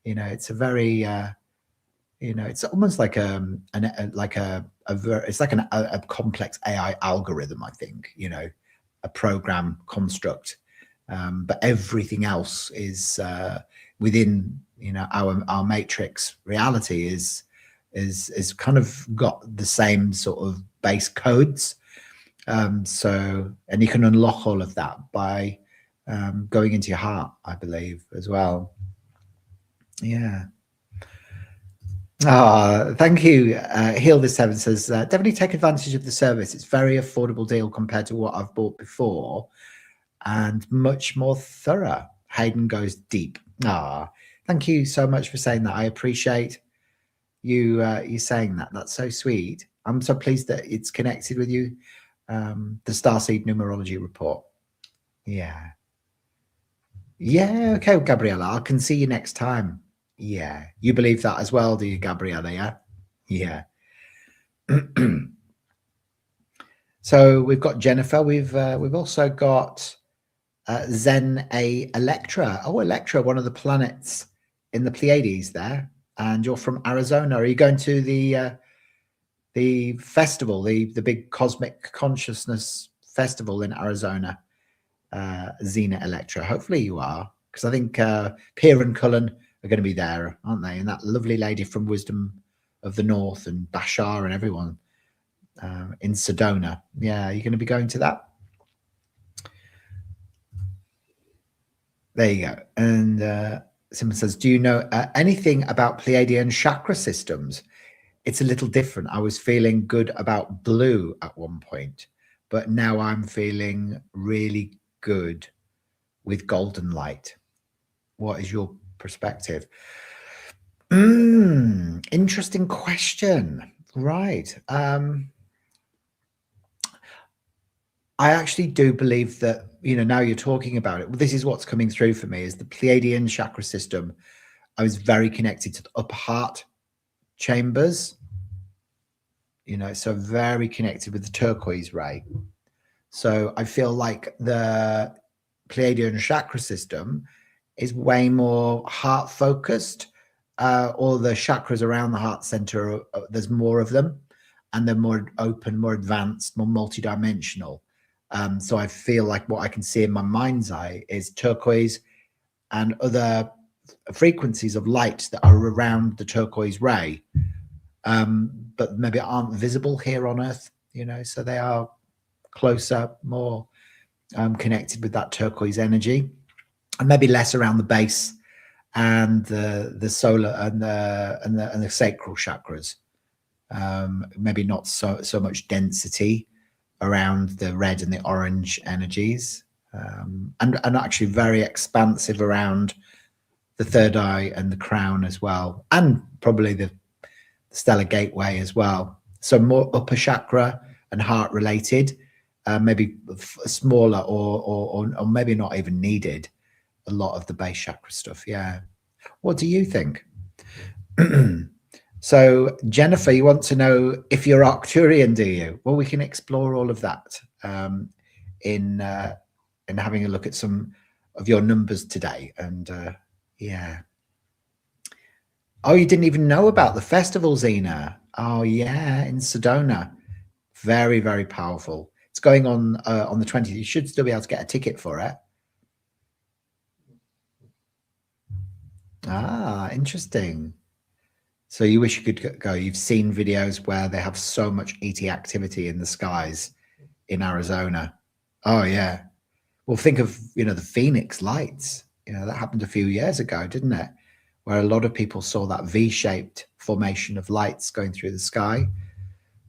it's a very it's almost like a complex AI algorithm, I think, a program construct. But everything else is within our matrix reality is kind of got the same sort of base codes. And you can unlock all of that by going into your heart, I believe, as well. Yeah. Thank you. Heal the Seven says, definitely take advantage of the service. It's very affordable deal compared to what I've bought before, and much more thorough. Hayden goes deep. Thank you so much for saying that. I appreciate you saying that. That's so sweet. I'm so pleased that it's connected with you. The Starseed Numerology Report. Yeah. Yeah. Okay, Gabriella. I can see you next time. Yeah. You believe that as well, do you, Gabriella? Yeah. Yeah. So we've got Jennifer. We've also got Zen A Electra. Oh, Electra, one of the planets in the Pleiades there. And you're from Arizona. Are you going to the festival, the big cosmic consciousness festival in Arizona? Xena Electra. Hopefully you are, because I think Pierre and Cullen are going to be there, aren't they? And that lovely lady from Wisdom of the North and Bashar and everyone. in Sedona. Yeah, you're going to be going to that? There you go. And someone says, do you know anything about Pleiadian chakra systems? It's a little different. I was feeling good about blue at one point, but now I'm feeling really good with golden light. What is your perspective? Interesting question. Right. I actually do believe that, now you're talking about it, this is what's coming through for me is the Pleiadian chakra system. I was very connected to the upper heart chambers, so very connected with the turquoise ray. So I feel like the Pleiadian chakra system is way more heart focused. All the chakras around the heart center, there's more of them, and they're more open, more advanced, more multidimensional. So I feel like what I can see in my mind's eye is turquoise and other frequencies of light that are around the turquoise ray, but maybe aren't visible here on Earth, so they are closer, more connected with that turquoise energy, and maybe less around the base and the solar and the sacral chakras. Maybe not so much density around the red and the orange energies, and actually very expansive around the third eye and the crown as well, and probably the stellar gateway as well. So more upper chakra and heart related, maybe smaller or maybe not even needed, a lot of the base chakra stuff. Yeah. What do you think? So Jennifer, you want to know if you're Arcturian, do you? Well, we can explore all of that in having a look at some of your numbers today. And yeah. Oh, you didn't even know about the festival, Zena? Oh yeah, in Sedona. Very, very powerful. It's going on the 20th. You should still be able to get a ticket for it. Ah, interesting. So you wish you could go. You've seen videos where they have so much ET activity in the skies in Arizona. Oh yeah. Well, think of, the Phoenix lights. That happened a few years ago, didn't it? Where a lot of people saw that V-shaped formation of lights going through the sky.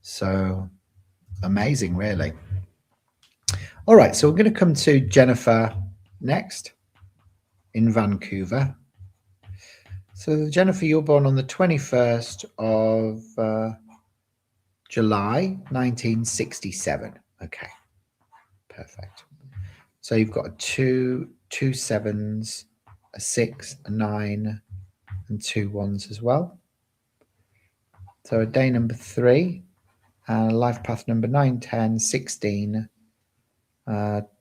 So amazing, really. All right, so we're going to come to Jennifer next in Vancouver. So Jennifer, you're born on the 21st of July, 1967. Okay, perfect. So you've got two sevens, a 6, a 9, and 2 1s as well. So a day number 3, and a life path number 9, 10, 16,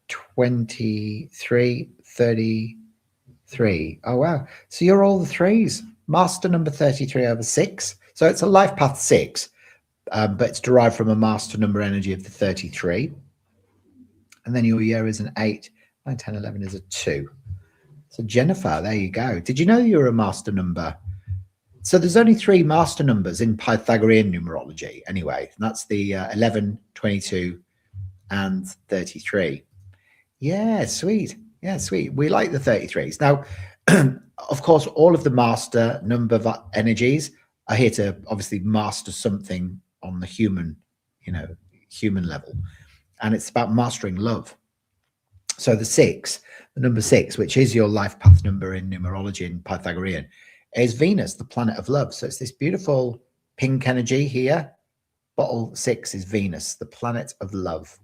23, 33. Oh, wow. So you're all the 3s. Master number 33 over 6. So it's a life path 6, but it's derived from a master number energy of the 33. And then your year is an 8, 9, 10, 11 is a 2. So Jennifer, there you go. Did you know you're a master number? So there's only 3 master numbers in Pythagorean numerology anyway. And that's the 11, 22, and 33. Yeah, sweet. Yeah, sweet. We like the 33s. Now, of course, all of the master number energies are here to obviously master something on the human level. And it's about mastering love. So the number 6, which is your life path number in numerology in Pythagorean, is Venus, the planet of love. So it's this beautiful pink energy here. Bottle 6 is Venus, the planet of love.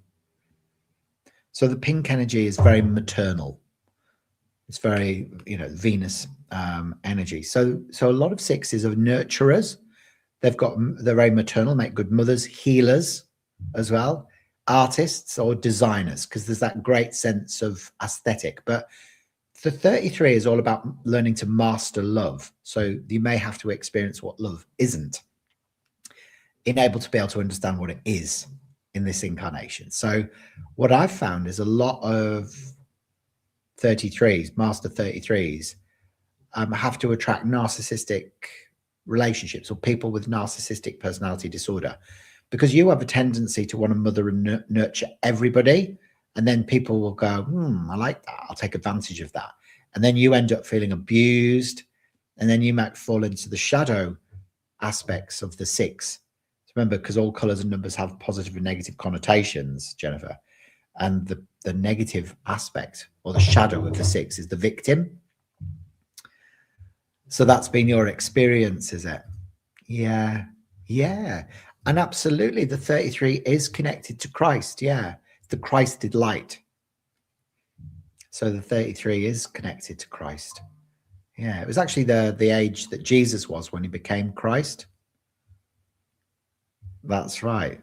So the pink energy is very maternal. It's very, Venus energy. So a lot of 6s are nurturers. They're very maternal, make good mothers, healers as well, artists or designers, because there's that great sense of aesthetic. But the 33 is all about learning to master love. So you may have to experience what love isn't, able to be able to understand what it is in this incarnation. So what I've found is a lot of 33s, master 33s, have to attract narcissistic relationships or people with narcissistic personality disorder, because you have a tendency to want to mother and nurture everybody. And then people will go, I like that. I'll take advantage of that. And then you end up feeling abused. And then you might fall into the shadow aspects of the 6. Remember, because all colors and numbers have positive and negative connotations, Jennifer. And the negative aspect or the shadow of the 6 is the victim. So that's been your experience, is it? Yeah. Yeah. And absolutely, the 33 is connected to Christ. Yeah. The Christed light. So the 33 is connected to Christ. Yeah. It was actually the age that Jesus was when he became Christ. That's right.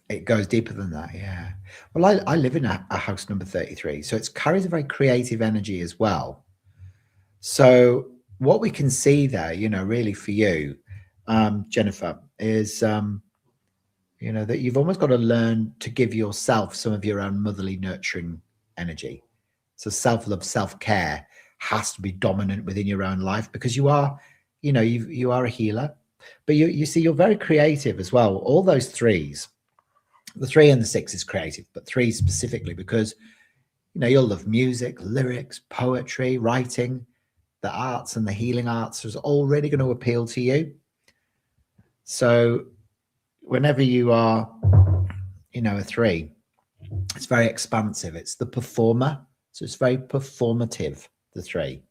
It goes deeper than that. Yeah. Well, I live in a house number 33. So it carries a very creative energy as well. So what we can see there, really for you, Jennifer, is, that you've almost got to learn to give yourself some of your own motherly nurturing energy. So self-love, self-care has to be dominant within your own life, because you are, you are a healer, but you see, you're very creative as well. All those 3s, the 3 and the 6 is creative, but 3 specifically, because, you'll love music, lyrics, poetry, writing. The arts and the healing arts is already going to appeal to you. So whenever you are, a 3, it's very expansive. It's the performer. So it's very performative, the 3.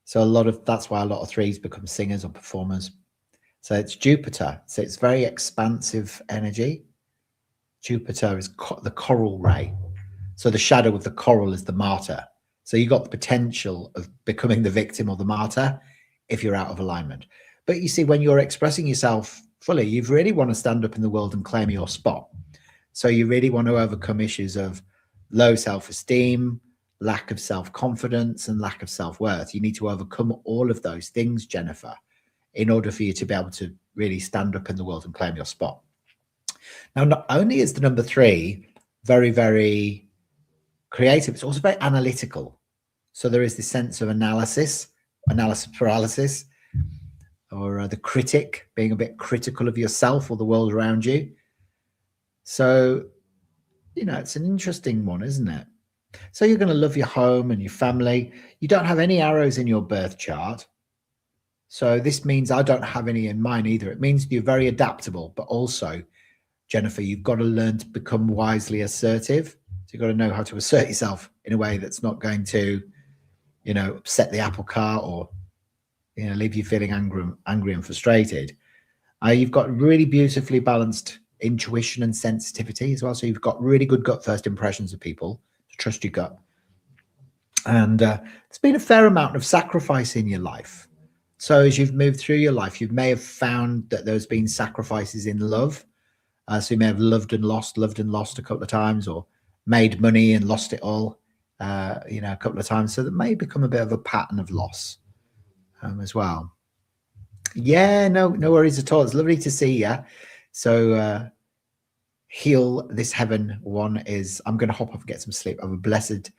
So that's why a lot of 3s become singers or performers. So it's Jupiter. So it's very expansive energy. Jupiter is the coral ray. So the shadow of the coral is the martyr. So you got the potential of becoming the victim or the martyr if you're out of alignment. But you see, when you're expressing yourself fully, you really want to stand up in the world and claim your spot. So you really want to overcome issues of low self-esteem, lack of self-confidence, and lack of self-worth. You need to overcome all of those things, Jennifer, in order for you to be able to really stand up in the world and claim your spot. Now, not only is the number 3 very, very creative, it's also very analytical. So there is this sense of analysis paralysis, or the critic, being a bit critical of yourself or the world around you. So, it's an interesting one, isn't it? So you're going to love your home and your family. You don't have any arrows in your birth chart. So this means I don't have any in mine either. It means you're very adaptable, but also, Jennifer, you've got to learn to become wisely assertive. So you've got to know how to assert yourself in a way that's not going to, upset the apple cart or, leave you feeling angry and frustrated. You've got really beautifully balanced intuition and sensitivity as well. So you've got really good gut first impressions of people. Trust your gut. And there's been a fair amount of sacrifice in your life. So as you've moved through your life, you may have found that there's been sacrifices in love. So you may have loved and lost a couple of times, or made money and lost it all, a couple of times. So that may become a bit of a pattern of loss as well. Yeah, no worries at all. It's lovely to see you. So Heal This Heaven one is, I'm going to hop off and get some sleep. Have a blessed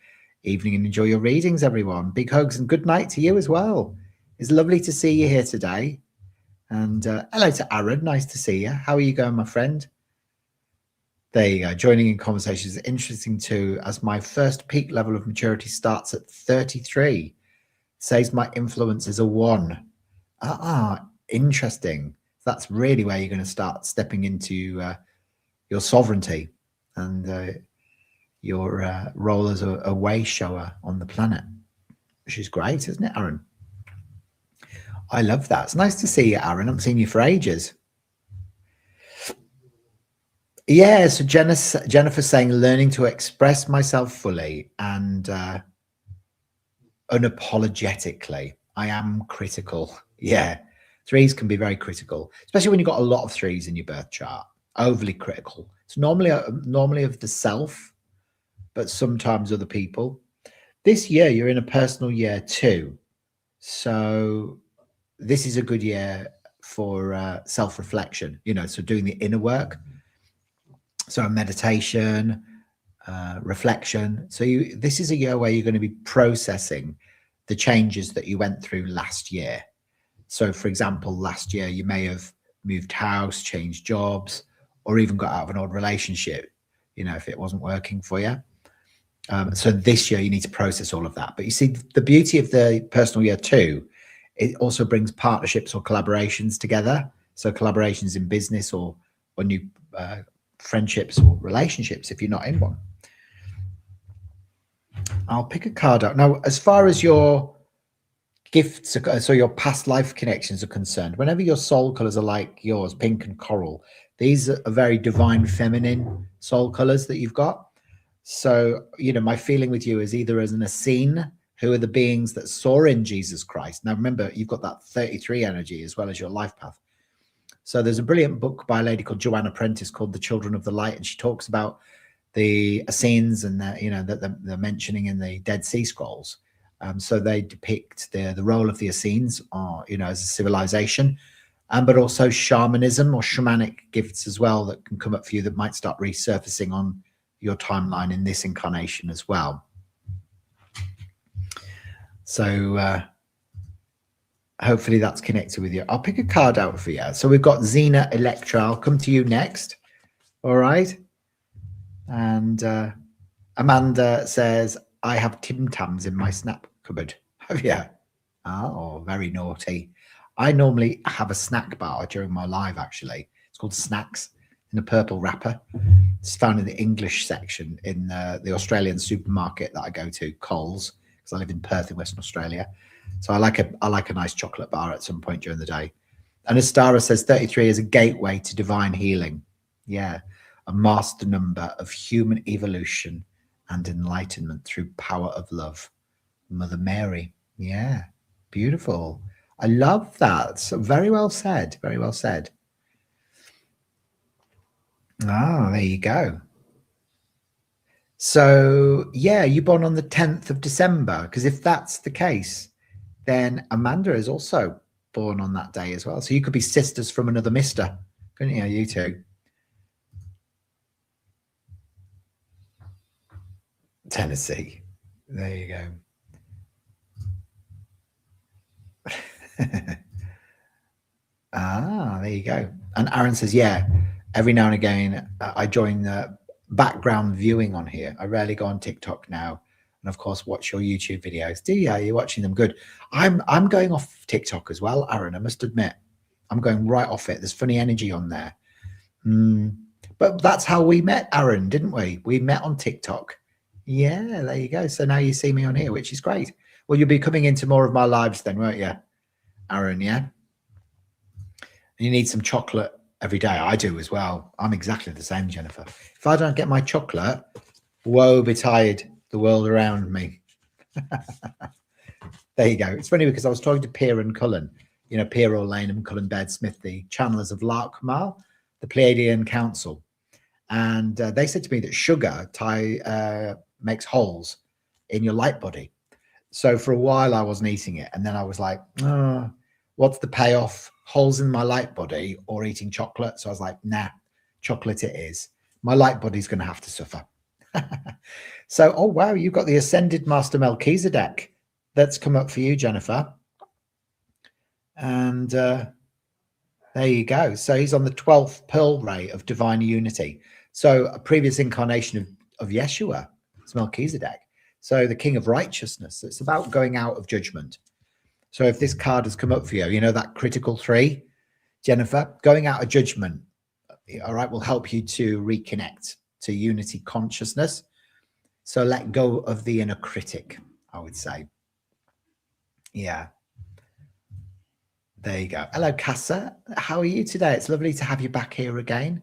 evening and enjoy your readings, everyone. Big hugs and good night to you as well. It's lovely to see you here today. And hello to Aaron. Nice to see you. How are you going, my friend? There you go. Joining in conversation is interesting too, as my first peak level of maturity starts at 33. Says my influence is a 1. Interesting. That's really where you're going to start stepping into your sovereignty and your role as a way shower on the planet, which is great, isn't it, Aaron? I love that. It's nice to see you, Aaron. I haven't seen you for ages. Yeah, so Jennifer's saying learning to express myself fully and unapologetically. I am critical. Yeah, 3s can be very critical, especially when you've got a lot of 3s in your birth chart. Overly critical. It's normally of the self, but sometimes other people. This year, you're in a personal year too. So this is a good year for self-reflection, so doing the inner work. So meditation, reflection. So this is a year where you're going to be processing the changes that you went through last year. So for example, last year you may have moved house, changed jobs, or even got out of an old relationship, if it wasn't working for you. So this year you need to process all of that. But you see, the beauty of the personal year too, it also brings partnerships or collaborations together. So collaborations in business or new friendships or relationships if you're not in one. I'll pick a card out. Now, as far as your gifts, so your past life connections are concerned, whenever your soul colors are like yours, pink and coral, these are very divine feminine soul colors that you've got. So, my feeling with you is either as an Essene, who are the beings that soar in Jesus Christ. Now, remember, you've got that 33 energy as well as your life path. So there's a brilliant book by a lady called Joanna Prentice called The Children of the Light, and she talks about the Essenes and that they're mentioning in the Dead Sea Scrolls. So they depict the role of the Essenes, as a civilization, but also shamanism or shamanic gifts as well that can come up for you that might start resurfacing on your timeline in this incarnation as well. So hopefully that's connected with you. I'll pick a card out for you. So we've got Xena Electra. I'll come to you next. All right. And Amanda says, I have Tim Tams in my snap cupboard. Have you? Oh, very naughty. I normally have a snack bar during my live, actually. It's called Snacks in a purple wrapper. It's found in the English section in the Australian supermarket that I go to, Coles, because I live in Perth in Western Australia. So I like a nice chocolate bar at some point during the day. And Astara says 33 is a gateway to divine healing. Yeah, a master number of human evolution and enlightenment through power of love. Mother Mary. Yeah, beautiful. I love that. So very well said. Very well said. Ah, there you go. So, yeah, you're born on the 10th of December, because if that's the case, then Amanda is also born on that day as well. So you could be sisters from another mister, couldn't you? You two. Tennessee. There you go. Ah, there you go. And Aaron says, yeah, every now and again, I join the background viewing on here. I rarely go on TikTok now. And of course, watch your YouTube videos. Do you? You're watching them. Good. I'm going off TikTok as well, Aaron. I must admit, I'm going right off it. There's funny energy on there. But that's how we met, Aaron, didn't we? We met on TikTok. Yeah, there you go. So now you see me on here, which is great. Well, you'll be coming into more of my lives then, won't you, Aaron? Yeah. You need some chocolate every day. I do as well. I'm exactly the same, Jennifer. If I don't get my chocolate, woe betide the world around me. There you go. It's funny because I was talking to Pier and Cullen, Pier O'Lane and Cullen Baird Smith, the channelers of Larkmar, the Pleiadian Council. And they said to me that sugar makes holes in your light body. So for a while I wasn't eating it. And then I was like, oh, what's the payoff? Holes in my light body or eating chocolate? So I was like, nah, chocolate it is. My light body's going to have to suffer. So, oh, wow, you've got the Ascended Master Melchizedek that's come up for you, Jennifer. And there you go. So he's on the 12th pearl ray of divine unity. So a previous incarnation of Yeshua, it's Melchizedek. So the king of righteousness. It's about going out of judgment. So if this card has come up for you, that critical 3, Jennifer, going out of judgment, all right, will help you to reconnect to unity consciousness. So let go of the inner critic, I would say. Yeah. There you go. Hello, Casa. How are you today? It's lovely to have you back here again.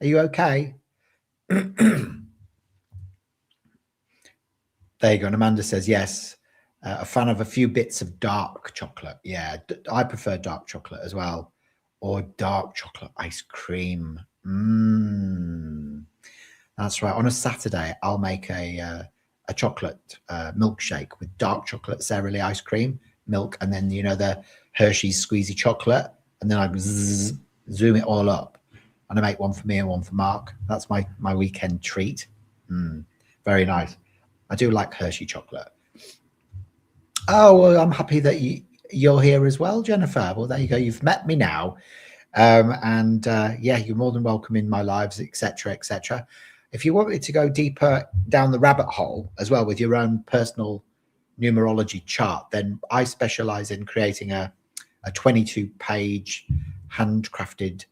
Are you okay? There you go. And Amanda says, yes, a fan of a few bits of dark chocolate. Yeah, I prefer dark chocolate as well. Or dark chocolate ice cream. That's right. On a Saturday, I'll make a chocolate milkshake with dark chocolate Sara Lee ice cream, milk, and then, the Hershey's squeezy chocolate. And then I zoom it all up. And I make one for me and one for Mark. That's my weekend treat. Very nice. I do like Hershey chocolate. Oh, well, I'm happy that you're here as well, Jennifer. Well, there you go. You've met me now. Yeah, you're more than welcome in my lives, etc., etc. If you want me to go deeper down the rabbit hole as well with your own personal numerology chart, then I specialize in creating a 22-page handcrafted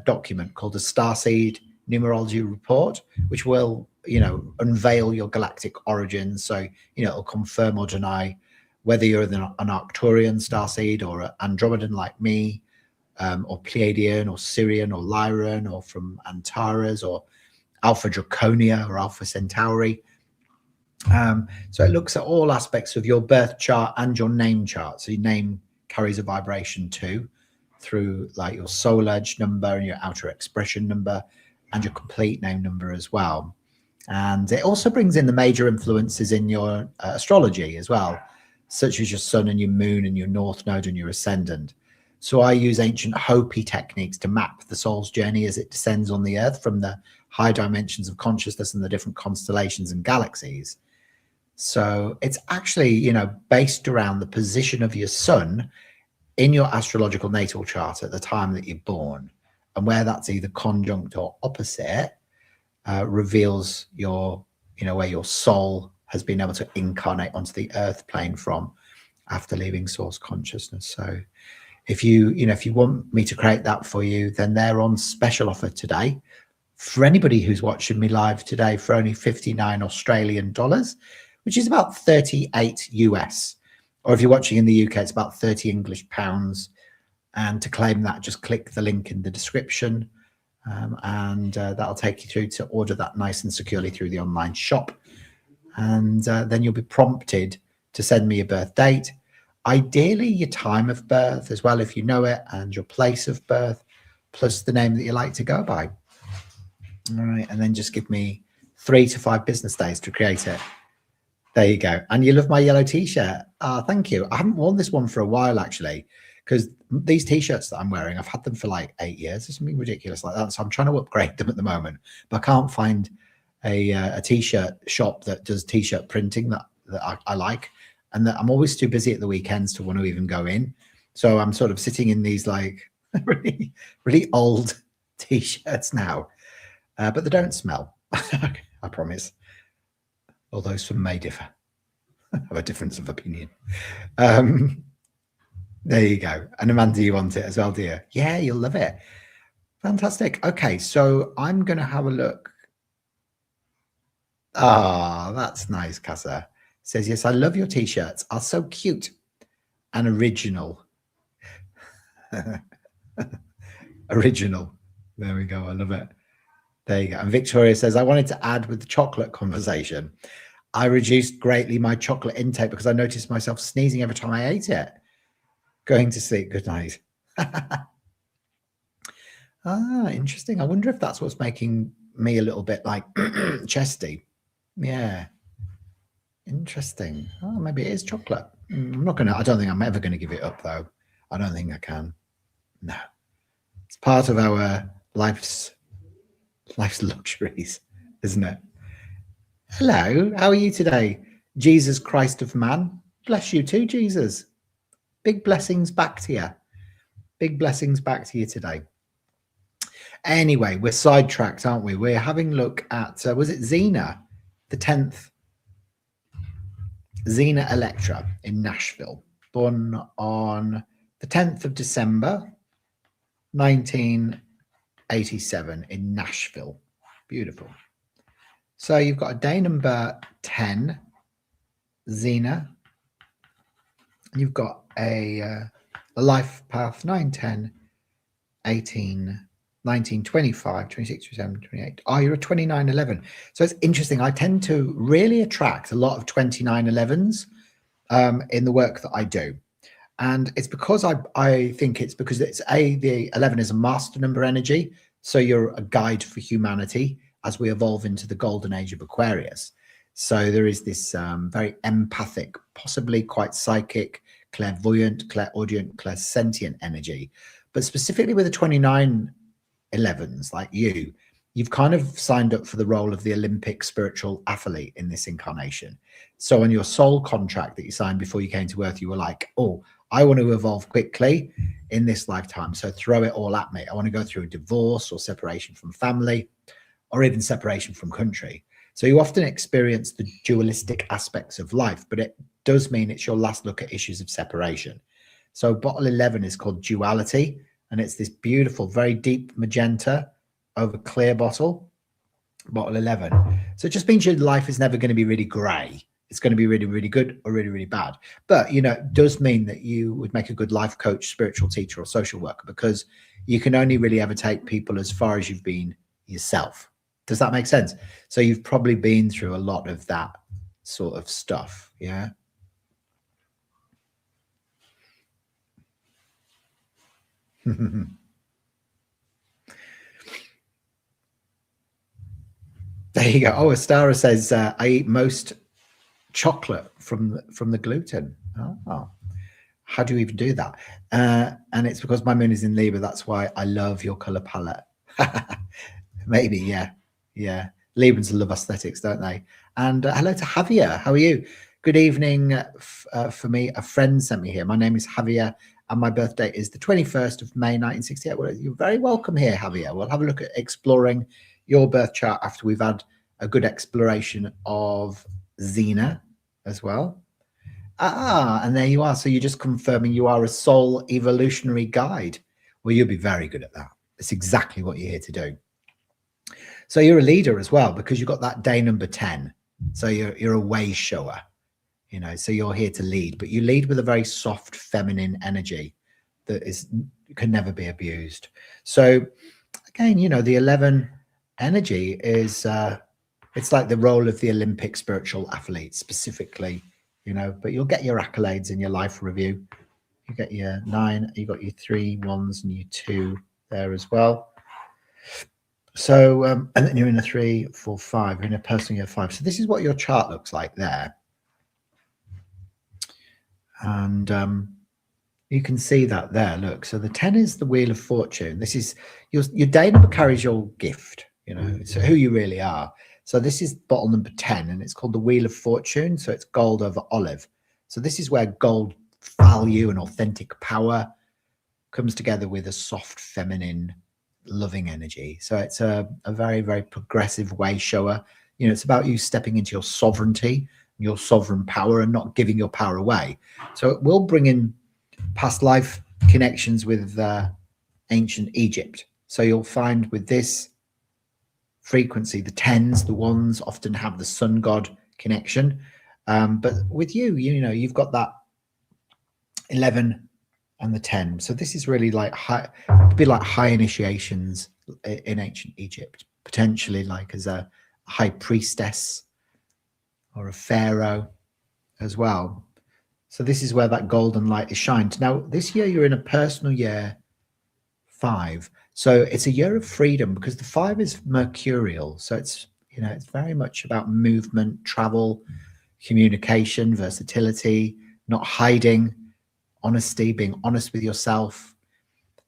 document called the Starseed Numerology Report, which will, unveil your galactic origins. So, it'll confirm or deny whether you're an Arcturian starseed or an Andromedan like me, or Pleiadian or Sirian or Lyran, or from Antares or Alpha Draconia or Alpha Centauri. So it looks at all aspects of your birth chart and your name chart. So your name carries a vibration too, through like your soul edge number and your outer expression number and your complete name number as well. And it also brings in the major influences in your astrology as well, such as your sun and your moon and your north node and your ascendant. So I use ancient Hopi techniques to map the soul's journey as it descends on the earth from the high dimensions of consciousness and the different constellations and galaxies. So it's actually, based around the position of your sun in your astrological natal chart at the time that you're born, and where that's either conjunct or opposite, reveals your, where your soul has been able to incarnate onto the earth plane from after leaving source consciousness. So if you want me to create that for you, then they're on special offer today for anybody who's watching me live today for only 59 Australian dollars, which is about 38 US. Or if you're watching in the UK, it's about 30 English pounds. And to claim that, just click the link in the description, and that'll take you through to order that nice and securely through the online shop. And then you'll be prompted to send me your birth date, ideally your time of birth as well, if you know it, and your place of birth, plus the name that you like to go by. All right, and then just give me 3 to 5 business days to create it. There you go. And you love my yellow t-shirt. Thank you. I haven't worn this one for a while, actually, because these t-shirts that I'm wearing, I've had them for like 8 years or something ridiculous like that. So I'm trying to upgrade them at the moment, but I can't find a t-shirt shop that does t-shirt printing that I like, and that I'm always too busy at the weekends to want to even go in. So I'm sort of sitting in these like really, really old t-shirts now, but they don't smell. I promise. Although some may differ, have a difference of opinion. There you go. And Amanda, you want it as well, dear? Yeah, you'll love it. Fantastic. Okay, so I'm going to have a look. That's nice, Casa. Says, yes, I love your t-shirts. Are so cute and original. Original. There we go. I love it. There you go. And Victoria says, I wanted to add with the chocolate conversation. I reduced greatly my chocolate intake because I noticed myself sneezing every time I ate it. Going to sleep. Good night. Interesting. I wonder if that's what's making me a little bit like chesty. Yeah. Interesting. Maybe it is chocolate. I don't think I'm ever going to give it up, though. I don't think I can. No. It's part of our life's luxuries, isn't it? Hello, how are you today? Jesus Christ of man. Bless you too, Jesus. Big blessings back to you. Big blessings back to you today. Anyway, we're sidetracked, aren't we? We're having a look at, was it Xena, the 10th? Xena Electra in Nashville, born on the 10th of December, 1987 in Nashville. Beautiful. So you've got a day number 10, Xena. You've got a life path 9, 10, 18, 19, 25, 26, 27, 28. You're a 2911. So it's interesting. I tend to really attract a lot of 2911s in the work that I do. And it's because I think it's because it's the 11 is a master number energy. So you're a guide for humanity as we evolve into the golden age of Aquarius. So there is this very empathic, possibly quite psychic, clairvoyant, clairaudient, clairsentient energy. But specifically with the 2911s like you've kind of signed up for the role of the Olympic spiritual athlete in this incarnation. So on your soul contract that you signed before you came to Earth, you were like, oh, I want to evolve quickly in this lifetime. So throw it all at me. I want to go through a divorce or separation from family or even separation from country. So you often experience the dualistic aspects of life, but it does mean it's your last look at issues of separation. So bottle 11 is called duality, and it's this beautiful, very deep magenta over clear bottle 11. So it just means your life is never going to be really grey. It's going to be really, really good or really, really bad. But, you know, it does mean that you would make a good life coach, spiritual teacher, or social worker, because you can only really ever take people as far as you've been yourself. Does that make sense? So you've probably been through a lot of that sort of stuff. Yeah. There you go. Oh, Astara says, I eat most chocolate from the gluten. Oh, how do you even do that? And it's because my moon is in Libra. That's why I love your color palette. Maybe, yeah. Librans love aesthetics, don't they? And hello to Javier. How are you? Good evening. For me, a friend sent me here. My name is Javier, and my birthday is the 21st of May, 1968. Well, you're very welcome here, Javier. We'll have a look at exploring your birth chart after we've had a good exploration of Xena as well. And there you are. So you're just confirming you are a soul evolutionary guide. Well, you'll be very good at that. It's exactly what you're here to do. So you're a leader as well, because you've got that day number 10. So you're a way shower, you know, so you're here to lead, but you lead with a very soft feminine energy that can never be abused. So again, you know, the 11 energy is, it's like the role of the Olympic spiritual athlete specifically, you know, but you'll get your accolades in your life review. You get your 9, you got your 3 1s and your 2 there as well. So, and then you're in a 3, 4, 5, you're in a personal year 5. So this is what your chart looks like there. And you can see that there, look. So the 10 is the Wheel of Fortune. This is your day number carries your gift, you know, so who you really are. So this is bottle number 10, and it's called the Wheel of Fortune. So it's gold over olive. So this is where gold value and authentic power comes together with a soft, feminine, loving energy. So it's a very, very progressive way shower. You know, it's about you stepping into your sovereignty, your sovereign power, and not giving your power away. So it will bring in past life connections with ancient Egypt. So you'll find with this frequency, the 10s, the 1s often have the sun god connection. But with you, you know, you've got that 11 and the 10. So this is really like high initiations in ancient Egypt, potentially like as a high priestess or a pharaoh as well. So this is where that golden light is shined. Now, this year you're in a personal year 5. So it's a year of freedom, because the 5 is mercurial. So it's, you know, it's very much about movement, travel, communication, versatility, not hiding, honesty, being honest with yourself.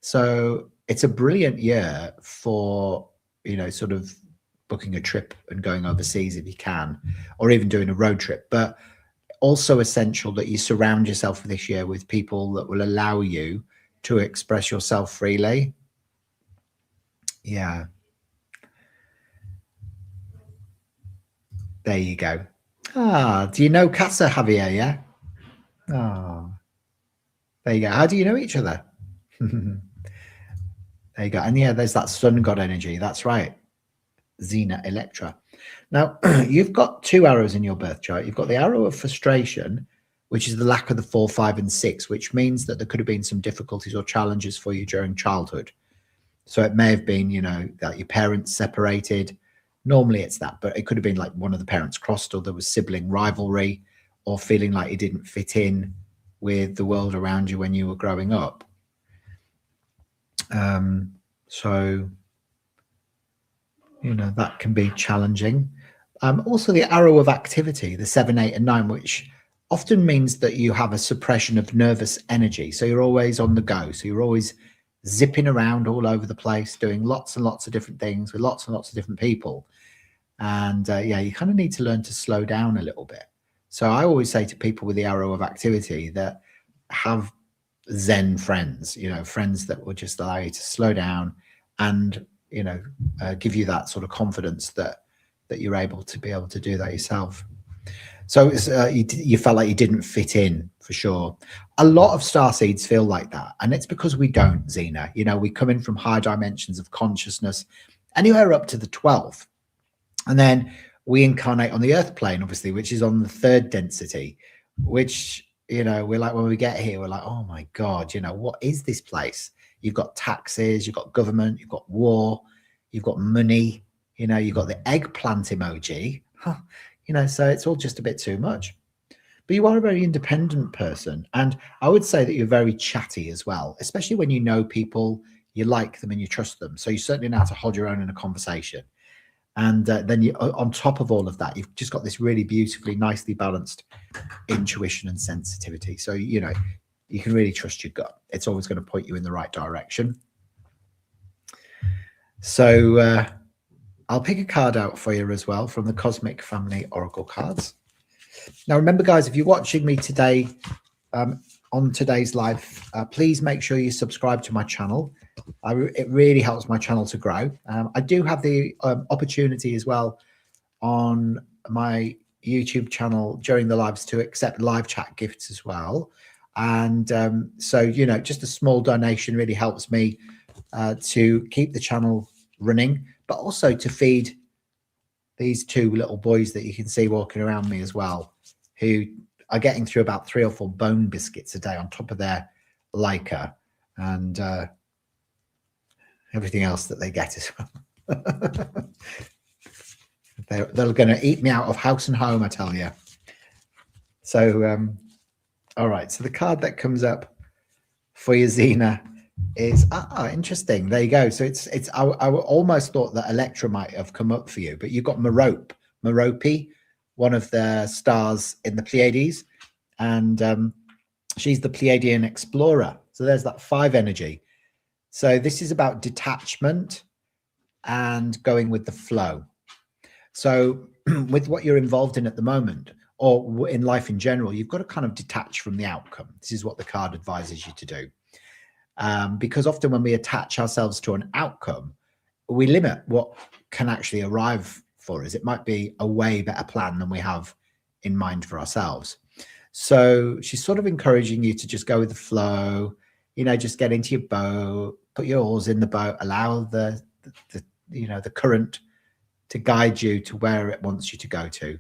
So it's a brilliant year for, you know, sort of booking a trip and going overseas if you can, or even doing a road trip. But also essential that you surround yourself this year with people that will allow you to express yourself freely. Yeah. There you go. Do you know Casa, Javier? Yeah. There you go. How do you know each other? There you go. And yeah, there's that sun god energy. That's right. Xena, Electra. Now, you've got 2 arrows in your birth chart. You've got the arrow of frustration, which is the lack of the 4, 5, and 6, which means that there could have been some difficulties or challenges for you during childhood. So it may have been, you know, that your parents separated. Normally it's that, but it could have been like one of the parents crossed, or there was sibling rivalry, or feeling like you didn't fit in with the world around you when you were growing up. So, you know, that can be challenging. Also the arrow of activity, the 7, 8, and 9, which often means that you have a suppression of nervous energy. So you're always on the go. So you're always zipping around all over the place, doing lots and lots of different things with lots and lots of different people. And yeah, you kind of need to learn to slow down a little bit. So I always say to people with the arrow of activity that have Zen friends, friends that will just allow you to slow down and, give you that sort of confidence that you're able to do that yourself. So it's, you felt like you didn't fit in, for sure. A lot of starseeds feel like that, and it's because we don't, Zena. We come in from high dimensions of consciousness, anywhere up to the 12th, and then we incarnate on the earth plane, obviously, which is on the 3rd density, which, we're like, when we get here, we're like, oh my God, what is this place? You've got taxes, you've got government, you've got war, you've got money, you've got the eggplant emoji, so it's all just a bit too much. But you are a very independent person. And I would say that you're very chatty as well, especially when you know people, you like them and you trust them. So you certainly know how to hold your own in a conversation. And then you, on top of all of that, you've just got this really beautifully, nicely balanced intuition and sensitivity. So, you can really trust your gut. It's always going to point you in the right direction. So I'll pick a card out for you as well from the Cosmic Family Oracle cards. Now, remember, guys, if you're watching me today on today's live, please make sure you subscribe to my channel. It really helps my channel to grow. I do have the opportunity as well on my YouTube channel during the lives to accept live chat gifts as well. And so, just a small donation really helps me to keep the channel running, but also to feed these 2 little boys that you can see walking around me as well, who are getting through about 3 or 4 bone biscuits a day on top of their Leica and everything else that they get as well. They're going to eat me out of house and home, I tell you. So, all right. So the card that comes up for you, Zena, is interesting. There you go. So it's I almost thought that Electra might have come up for you, but you've got Merope, one of the stars in the Pleiades, and she's the Pleiadian explorer. So there's that 5 energy. So this is about detachment and going with the flow. So with what you're involved in at the moment, or in life in general, you've got to kind of detach from the outcome. This is what the card advises you to do. Because often when we attach ourselves to an outcome, we limit what can actually arrive for us. It might be a way better plan than we have in mind for ourselves. So she's sort of encouraging you to just go with the flow, just get into your boat, put your oars in the boat, allow the current to guide you to where it wants you to go to,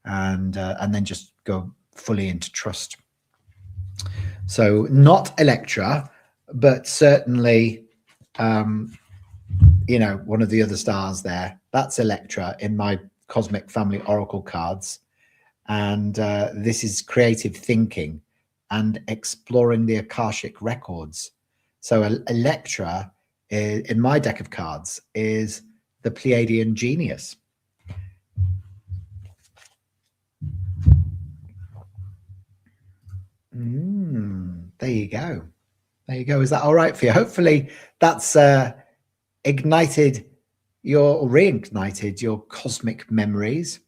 and then just go fully into trust. So not Electra, but certainly, one of the other stars there. That's Electra in my Cosmic Family Oracle cards. And this is creative thinking and exploring the Akashic records. So Electra, in my deck of cards, is the Pleiadian genius. There you go. There you go. Is that all right for you? Hopefully that's reignited your cosmic memories.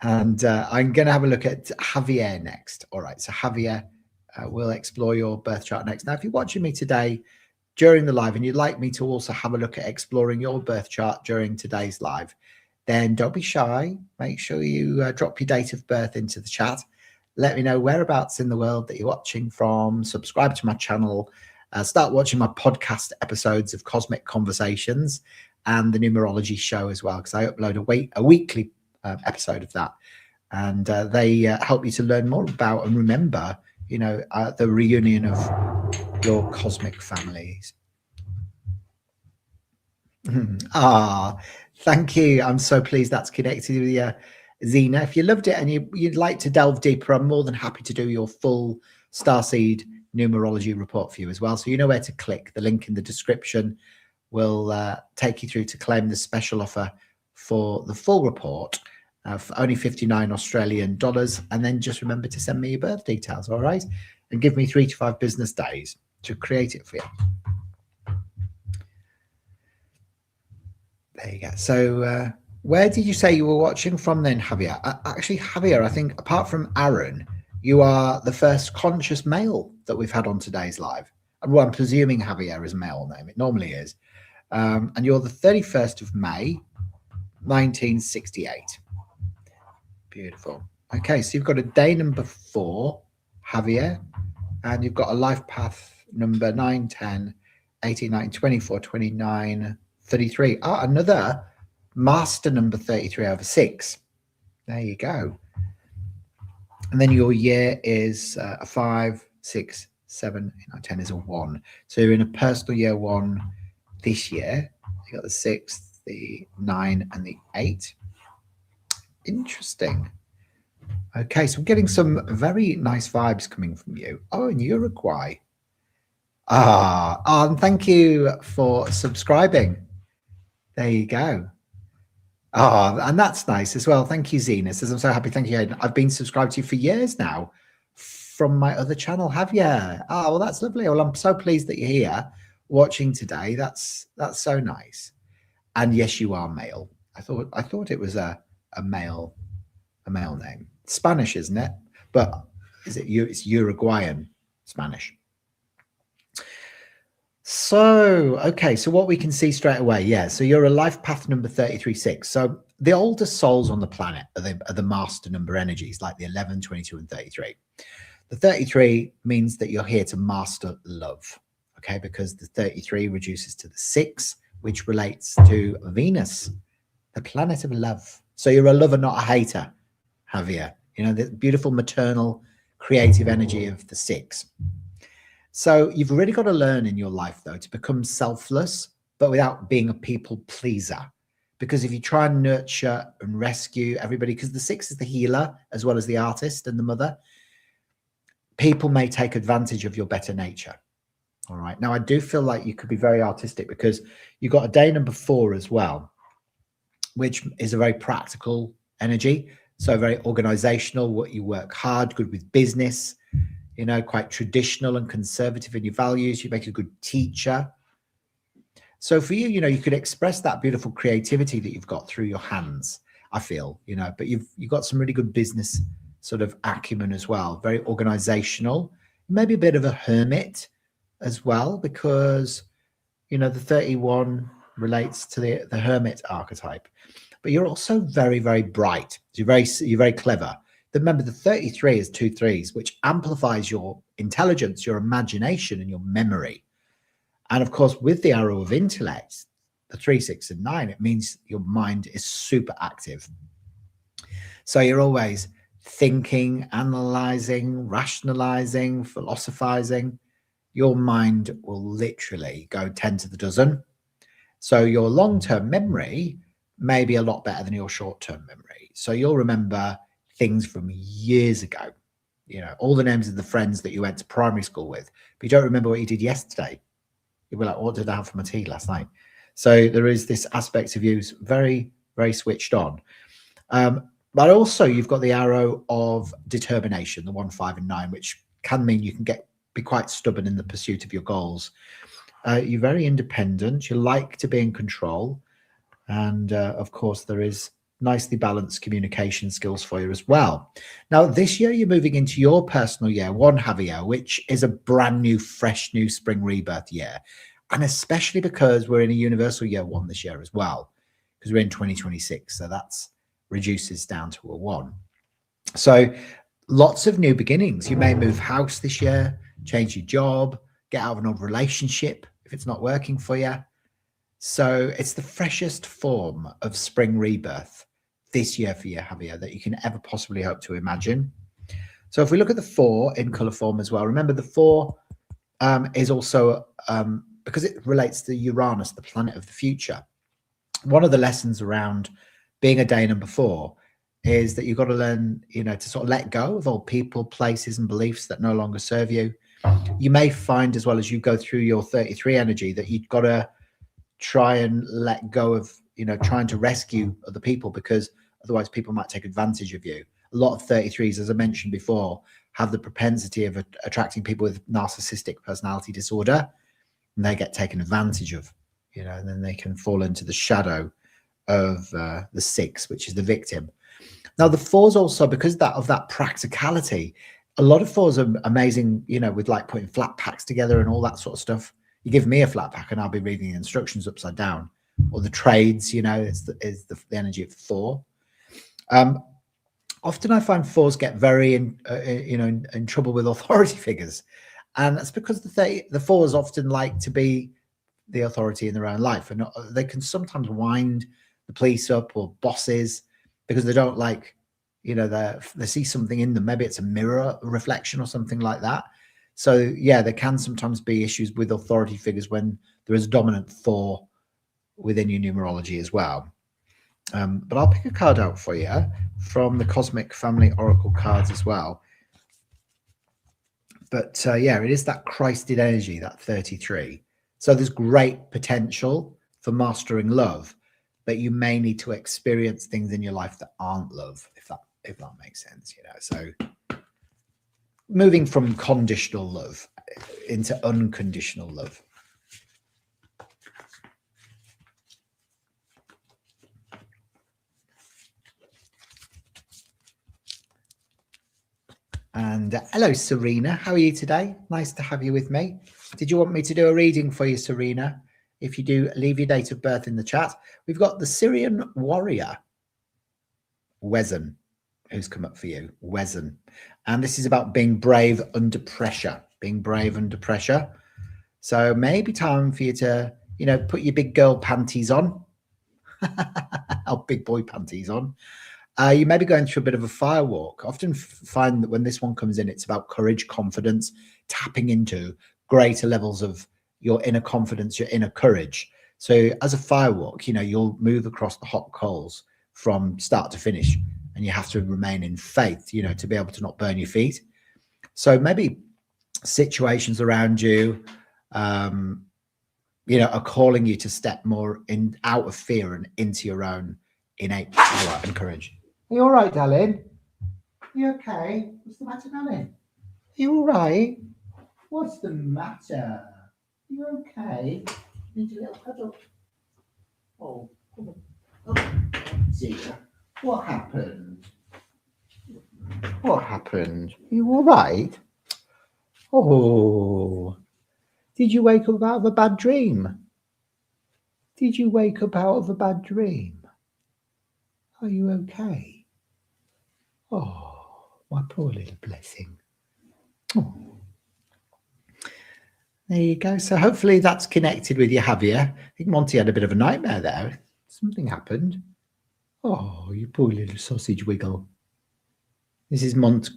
And I'm going to have a look at Javier next. All right. So Javier, we'll explore your birth chart next. Now, if you're watching me today during the live and you'd like me to also have a look at exploring your birth chart during today's live, then don't be shy. Make sure you drop your date of birth into the chat. Let me know whereabouts in the world that you're watching from. Subscribe to my channel. Start watching my podcast episodes of Cosmic Conversations and the Numerology Show as well, because I upload a weekly episode of that. And they help you to learn more about and remember, the reunion of your cosmic families. Thank you. I'm so pleased that's connected with you, Zena. If you loved it and you'd like to delve deeper, I'm more than happy to do your full Starseed numerology report for you as well. So you know where to click. The link in the description will take you through to claim the special offer for the full report for only $59 Australian. And then just remember to send me your birth details, all right? And give me 3 to 5 business days to create it for you. There you go. So where did you say you were watching from then, Javier? Actually, Javier, I think apart from Aaron, You are the first conscious male that we've had on today's live. And well, I'm presuming Javier is a male name. It normally is. And you're the 31st of May, 1968. Beautiful. Okay, so you've got a day number 4, Javier, and you've got a life path number 9, 10, 18, 19, 24, 29, 33. Ah, another master number 33 over 6. There you go. And then your year is a 5, 6, 7, 9, 10 is a 1. So you're in a personal year 1 this year. You got the 6, the 9, and the 8. Interesting. Okay, so I'm getting some very nice vibes coming from you. Oh, in Uruguay. And thank you for subscribing. There you go. And that's nice as well. Thank you, Zena. Says, I'm so happy. Thank you, Hayden. I've been subscribed to you for years now from my other channel. Have you? Well, that's lovely. Well, I'm so pleased that you're here watching today. That's so nice. And yes, you are male. I thought it was a male name. Spanish, isn't it? But it's Uruguayan Spanish. So, okay, so what we can see straight away, yeah, so you're a life path number 33-6. So the oldest souls on the planet are the master number energies, like the 11, 22, and 33. The 33 means that you're here to master love, okay, because the 33 reduces to the 6, which relates to Venus, the planet of love. So you're a lover, not a hater, Javier. You know, the beautiful maternal creative energy of the 6. So you've really got to learn in your life, though, to become selfless, but without being a people pleaser. Because if you try and nurture and rescue everybody, because the 6 is the healer as well as the artist and the mother, people may take advantage of your better nature. All right. Now, I do feel like you could be very artistic because you've got a day number 4 as well, which is a very practical energy. So very organizational, what you work hard, good with business, you know, quite traditional and conservative in your values. You make a good teacher. So for you, you know, you could express that beautiful creativity that you've got through your hands, I feel, you know, but you've got some really good business sort of acumen as well. Very organizational, maybe a bit of a hermit as well, because, you know, the 31 relates to the hermit archetype. But you're also very, very bright. You're very clever. Remember, the 33 is 2 3s, which amplifies your intelligence, your imagination, and your memory. And of course, with the arrow of intellect, the 3, 6, and 9, it means your mind is super active. So you're always thinking, analyzing, rationalizing, philosophizing. Your mind will literally go 10 to the dozen. So your long-term memory may be a lot better than your short-term memory. So you'll remember things from years ago, you know, all the names of the friends that you went to primary school with, but you don't remember what you did yesterday. You'll be like, what did I have for my tea last night? So there is this aspect of you very, very switched on. But also you've got the arrow of determination, the 1, 5, and 9, which can mean you can be quite stubborn in the pursuit of your goals. You're very independent. You like to be in control. And of course, there is nicely balanced communication skills for you as well. Now, this year, you're moving into your personal year 1, Javier, which is a brand new, fresh, new spring rebirth year. And especially because we're in a universal year 1 this year as well, because we're in 2026. So that's reduces down to a 1. So lots of new beginnings. You may move house this year, change your job, get out of an old relationship if it's not working for you. So it's the freshest form of spring rebirth this year for you, Javier, that you can ever possibly hope to imagine. So if we look at the 4 in color form as well, remember the 4 is also, because it relates to Uranus, the planet of the future. One of the lessons around being a day number 4 is that you've got to learn, you know, to sort of let go of old people, places, and beliefs that no longer serve you. You may find as well as you go through your 33 energy that you've got to try and let go of, you know, trying to rescue other people, because otherwise people might take advantage of you. A lot of 33s, as I mentioned before, have the propensity of attracting people with narcissistic personality disorder, and they get taken advantage of, you know, and then they can fall into the shadow of the 6, which is the victim. Now, the 4s also, because of that practicality, A lot of fours are amazing, you know, with like putting flat packs together and all that sort of stuff. You give me a flat pack and I'll be reading the instructions upside down, or the trades, you know, is the energy of 4. Often I find 4s get very in trouble with authority figures, and that's because the 4s often like to be the authority in their own life, and they can sometimes wind the police up or bosses because they don't like, you know, they see something in them. Maybe it's a mirror reflection or something like that. So yeah, there can sometimes be issues with authority figures when there is a dominant 4 within your numerology as well. But I'll pick a card out for you from the Cosmic Family Oracle cards as well. But yeah, it is that Christed energy, that 33. So there's great potential for mastering love, but you may need to experience things in your life that aren't love, if that makes sense, you know. So moving from conditional love into unconditional love. And hello, Serena. How are you today? Nice to have you with me. Did you want me to do a reading for you, Serena? If you do, leave your date of birth in the chat. We've got the Syrian warrior, Wezen, who's come up for you, Wezen. And this is about being brave under pressure, being brave under pressure. So maybe time for you to, you know, put your big girl panties on, or big boy panties on. You may be going through a bit of a firewalk. I often find that when this one comes in, it's about courage, confidence, tapping into greater levels of your inner confidence, your inner courage. So as a firewalk, you know, you'll move across the hot coals from start to finish, and you have to remain in faith, you know, to be able to not burn your feet. So maybe situations around you, you know, are calling you to step more out of fear and into your own innate power and courage. Are you all right, darling? Are you okay? What's the matter, darling? Are you all right? What's the matter? Are you okay? Need a little cuddle? Oh, dear. What happened? What happened? Are you all right? Oh, did you wake up out of a bad dream? Did you wake up out of a bad dream? Are you okay? Oh, my poor little blessing. Oh. There you go. So hopefully that's connected with you, Javier. I think Monty had a bit of a nightmare there. Something happened. Oh, you poor little sausage wiggle. This is Monty.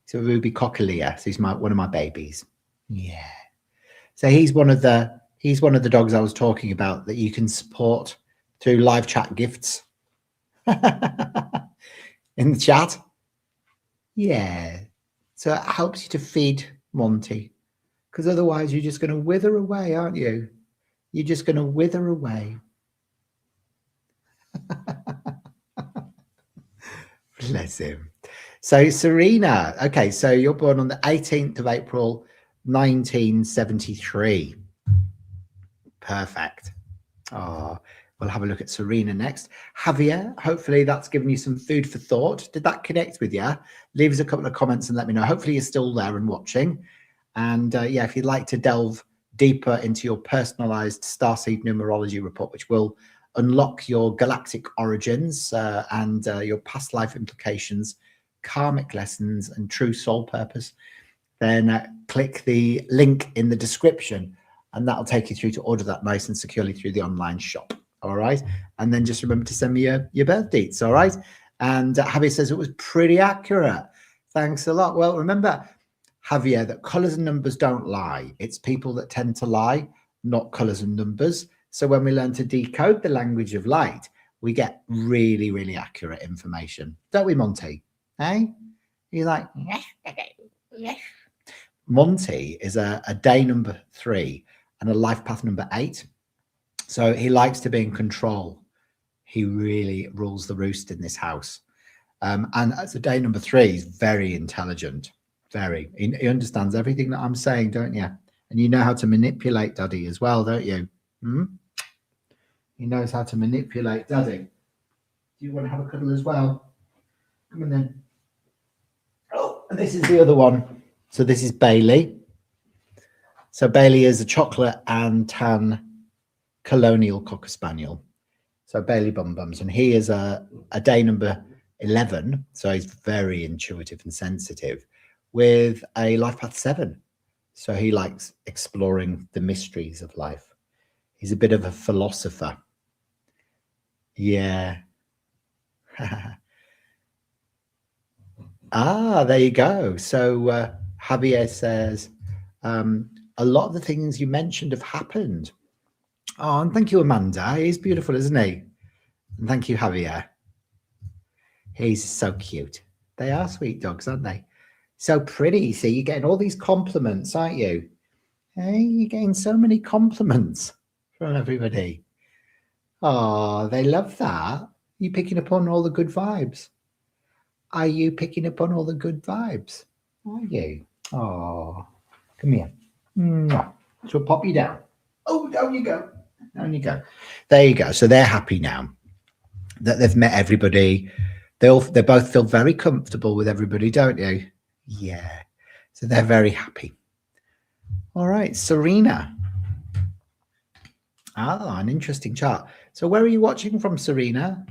He's a ruby cockalia. So he's one of my babies. Yeah. So he's one of the dogs I was talking about that you can support through live chat gifts in the chat. Yeah. So it helps you to feed Monty, because otherwise you're just going to wither away, aren't you? You're just going to wither away. Bless him. So Serena, okay, so you're born on the 18th of April, 1973. Perfect. Oh, we'll have a look at Serena next. Javier, hopefully that's given you some food for thought. Did that connect with you? Leave us a couple of comments and let me know. Hopefully you're still there and watching. And yeah, if you'd like to delve deeper into your personalized Starseed Numerology report, which will unlock your galactic origins and your past life implications, karmic lessons, and true soul purpose, then click the link in the description, and that'll take you through to order that nice and securely through the online shop. All right. And then just remember to send me your birth dates. All right. And Javier says it was pretty accurate. Thanks a lot. Well, remember, Javier, that colors and numbers don't lie. It's people that tend to lie, not colors and numbers. So when we learn to decode the language of light, we get really, really accurate information. Don't we, Monty? Hey? You're like, yes. Monty is a day number 3 and a life path number 8. So he likes to be in control. He really rules the roost in this house. And as a day number 3, he's very intelligent. Very. He understands everything that I'm saying, don't you? And you know how to manipulate Daddy as well, don't you? He knows how to manipulate Daddy. Do you want to have a cuddle as well? Come on then. Oh, This is the other one. So this is Bailey. So Bailey is a chocolate and tan colonial cocker spaniel. So Bailey Bum Bums, and he is a day number 11. So he's very intuitive and sensitive with a life path 7. So he likes exploring the mysteries of life. He's a bit of a philosopher. Yeah. There you go. So Javier says, a lot of the things you mentioned have happened. Oh, and thank you, Amanda. He's beautiful, isn't he? And thank you, Javier. He's so cute. They are sweet dogs, aren't they? So pretty. See, you're getting all these compliments, aren't you? Hey, you're getting so many compliments from everybody. Oh, they love that. You picking up on all the good vibes? Are you picking up on all the good vibes? Are you? Oh, come here. So pop you down. Oh, down you go. Down you go. There you go. So they're happy now that they've met everybody. They both feel very comfortable with everybody, don't you? Yeah. So they're very happy. All right, Serena. An interesting chart. So where are you watching from, Serena?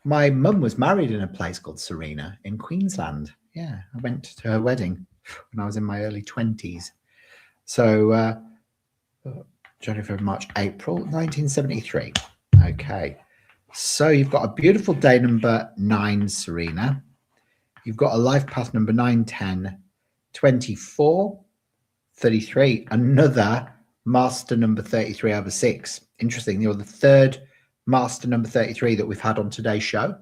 My mum was married in a place called Serena in Queensland. Yeah, I went to her wedding when I was in my early 20s. So January, February, March, April 1973. Okay. So you've got a beautiful day number 9, Serena. You've got a life path number 9, 10, 24, 33. Another master number 33 over 6. Interesting. You're the third master number 33 that we've had on today's show.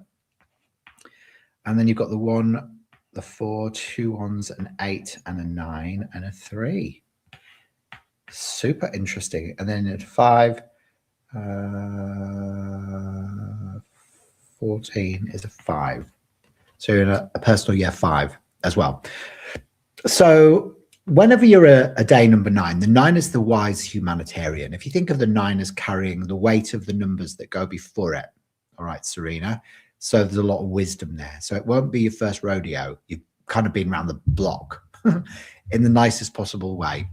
And then you've got the 1, the 4, 2 ones, an 8, and a 9, and a 3. Super interesting. And then at 5, 14 is a 5. So you're in a personal year 5 as well. So whenever you're a day number 9, the 9 is the wise humanitarian. If you think of the 9 as carrying the weight of the numbers that go before it, all right, Serena. So there's a lot of wisdom there. So it won't be your first rodeo. You've kind of been around the block in the nicest possible way.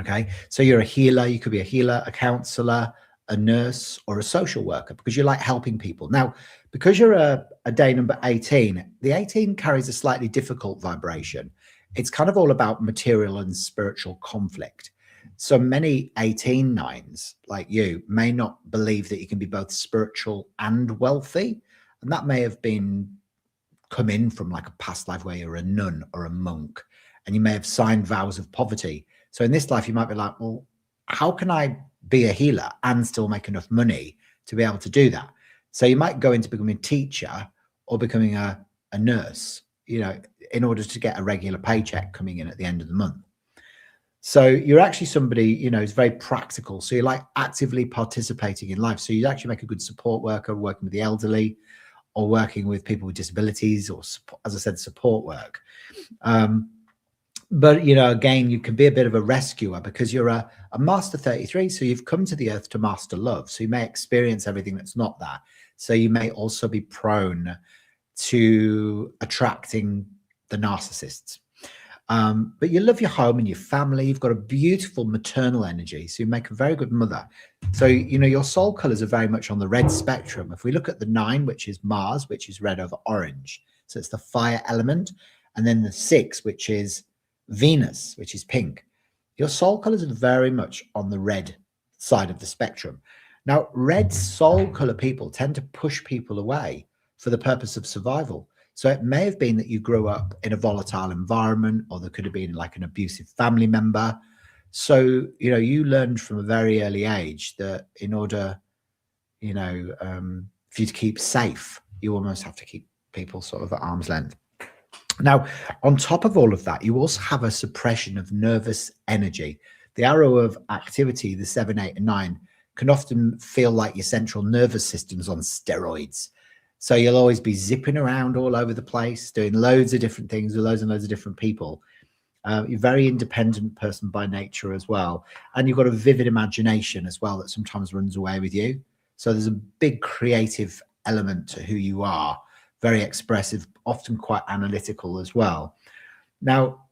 Okay, so you're a healer. You could be a healer, a counselor, a nurse, or a social worker because you like helping people. Now, because you're a day number 18, the 18 carries a slightly difficult vibration. It's kind of all about material and spiritual conflict. So many 18 9s like you may not believe that you can be both spiritual and wealthy. And that may have come in from like a past life where you're a nun or a monk, and you may have signed vows of poverty. So in this life, you might be like, well, how can I be a healer and still make enough money to be able to do that? So you might go into becoming a teacher or becoming a nurse, you know, in order to get a regular paycheck coming in at the end of the month. So you're actually somebody, you know, who's very practical. So you're like actively participating in life. So you actually make a good support worker, working with the elderly or working with people with disabilities or, as I said, support work. But, you know, again, you can be a bit of a rescuer because you're a master 33. So you've come to the earth to master love. So you may experience everything that's not that. So you may also be prone to attracting the narcissists. But you love your home and your family. You've got a beautiful maternal energy. So you make a very good mother. So, you know, your soul colors are very much on the red spectrum. If we look at the 9, which is Mars, which is red over orange. So it's the fire element. And then the 6, which is Venus, which is pink. Your soul colors are very much on the red side of the spectrum. Now, red soul color people tend to push people away for the purpose of survival. So it may have been that you grew up in a volatile environment, or there could have been like an abusive family member. So, you know, you learned from a very early age that in order, you know, for you to keep safe, you almost have to keep people sort of at arm's length. Now, on top of all of that, you also have a suppression of nervous energy. The arrow of activity, the 7, 8, and 9, can often feel like your central nervous system's on steroids. So you'll always be zipping around all over the place, doing loads of different things with loads and loads of different people. You're a very independent person by nature as well. And you've got a vivid imagination as well that sometimes runs away with you. So there's a big creative element to who you are, very expressive, often quite analytical as well. Now,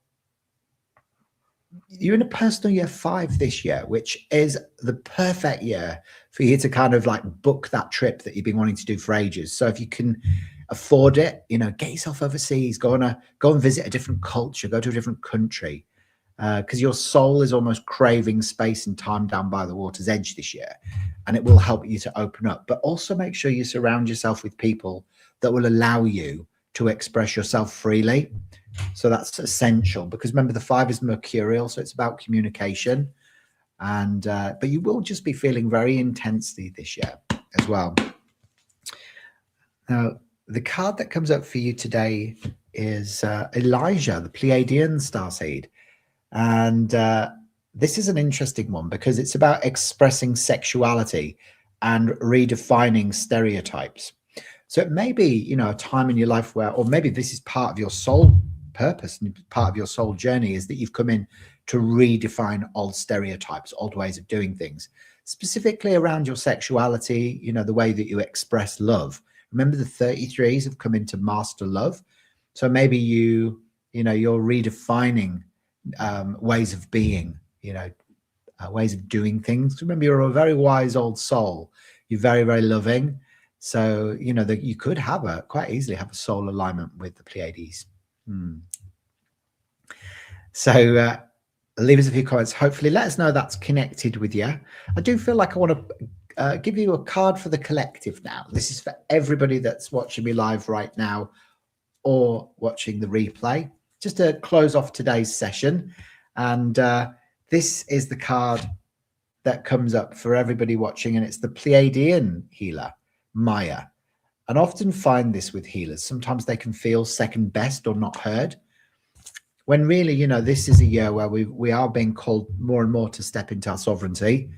you're in a personal year 5 this year, which is the perfect year for you to kind of like book that trip that you've been wanting to do for ages. So if you can afford it, you know, get yourself overseas, go and visit a different culture, go to a different country, because your soul is almost craving space and time down by the water's edge this year, and it will help you to open up. But also make sure you surround yourself with people that will allow you to express yourself freely. So that's essential, because remember, the 5 is mercurial, so it's about communication. And but you will just be feeling very intensely this year as well. Now, the card that comes up for you today is Elijah, the Pleiadian starseed. And this is an interesting one because it's about expressing sexuality and redefining stereotypes. So it may be, you know, a time in your life where, or maybe this is part of your soul purpose and part of your soul journey, is that you've come in to redefine old stereotypes, old ways of doing things, specifically around your sexuality, you know, the way that you express love. Remember, the 33s have come into master love. So maybe you're redefining ways of being, you know, ways of doing things. Remember, you're a very wise old soul. You're very, very loving. So, you know, that you could quite easily have a soul alignment with the Pleiades. So leave us a few comments. Hopefully let us know that's connected with you. I do feel like I want to give you a card for the collective now. This is for everybody that's watching me live right now or watching the replay, just to close off today's session. And this is the card that comes up for everybody watching, and it's the Pleiadian healer, Maya. And often find this with healers. Sometimes they can feel second best or not heard, when really, you know, this is a year where we are being called more and more to step into our sovereignty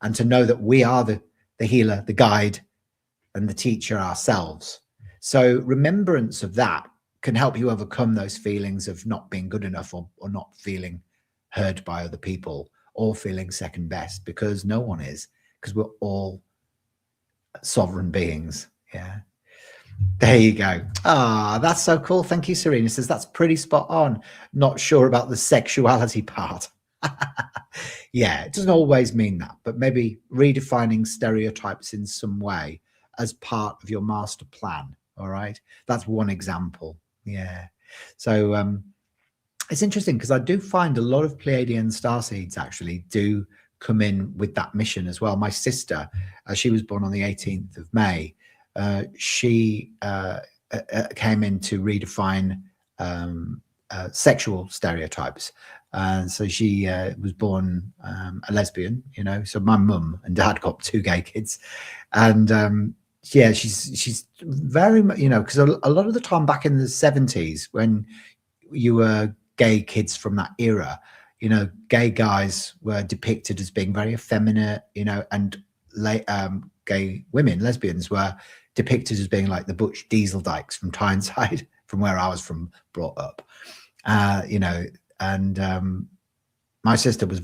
and to know that we are the healer, the guide, and the teacher ourselves. So remembrance of that can help you overcome those feelings of not being good enough or not feeling heard by other people or feeling second best, because no one is, because we're all sovereign beings. Yeah. There you go. Ah, that's so cool. Thank you, Serena. Says that's pretty spot on. Not sure about the sexuality part. Yeah, it doesn't always mean that, but maybe redefining stereotypes in some way as part of your master plan. All right. That's one example. Yeah. So it's interesting because I do find a lot of Pleiadian starseeds actually do come in with that mission as well. My sister, she was born on the 18th of May. She came in to redefine sexual stereotypes. So she was born a lesbian, you know, so my mum and dad got 2 gay kids. And yeah, she's very much, you know, because a lot of the time back in the 70s, when you were gay kids from that era, you know, gay guys were depicted as being very effeminate, you know, and gay women, lesbians, were depicted as being like the Butch Diesel Dykes from Tyneside, from where I was brought up, you know. And my sister was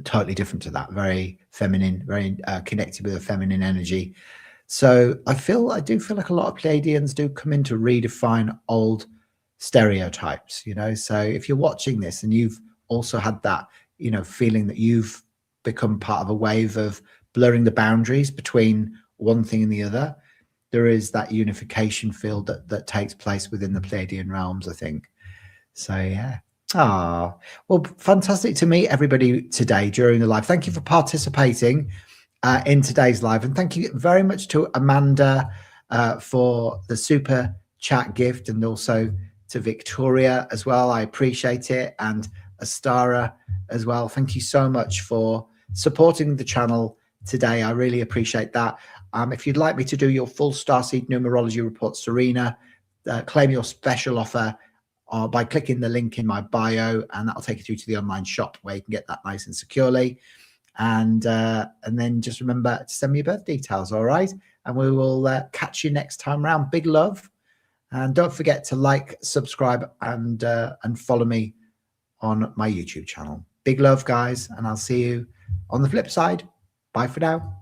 totally different to that, very feminine, very connected with a feminine energy. So I do feel like a lot of Pleiadians do come in to redefine old stereotypes, you know. So if you're watching this and you've also had that, you know, feeling that you've become part of a wave of blurring the boundaries between one thing and the other, there is that unification field that takes place within the Pleiadian realms, I think. So yeah. Well, fantastic to meet everybody today during the live. Thank you for participating in today's live, and thank you very much to Amanda for the super chat gift, and also to Victoria as well. I appreciate it, and Astara as well. Thank you so much for supporting the channel today. I really appreciate that. If you'd like me to do your full Starseed Numerology report, Serena, claim your special offer by clicking the link in my bio, and that'll take you through to the online shop where you can get that nice and securely. And then just remember to send me your birth details, all right? And we will catch you next time around. Big love. And don't forget to like, subscribe, and follow me on my YouTube channel. Big love, guys, and I'll see you on the flip side. Bye for now.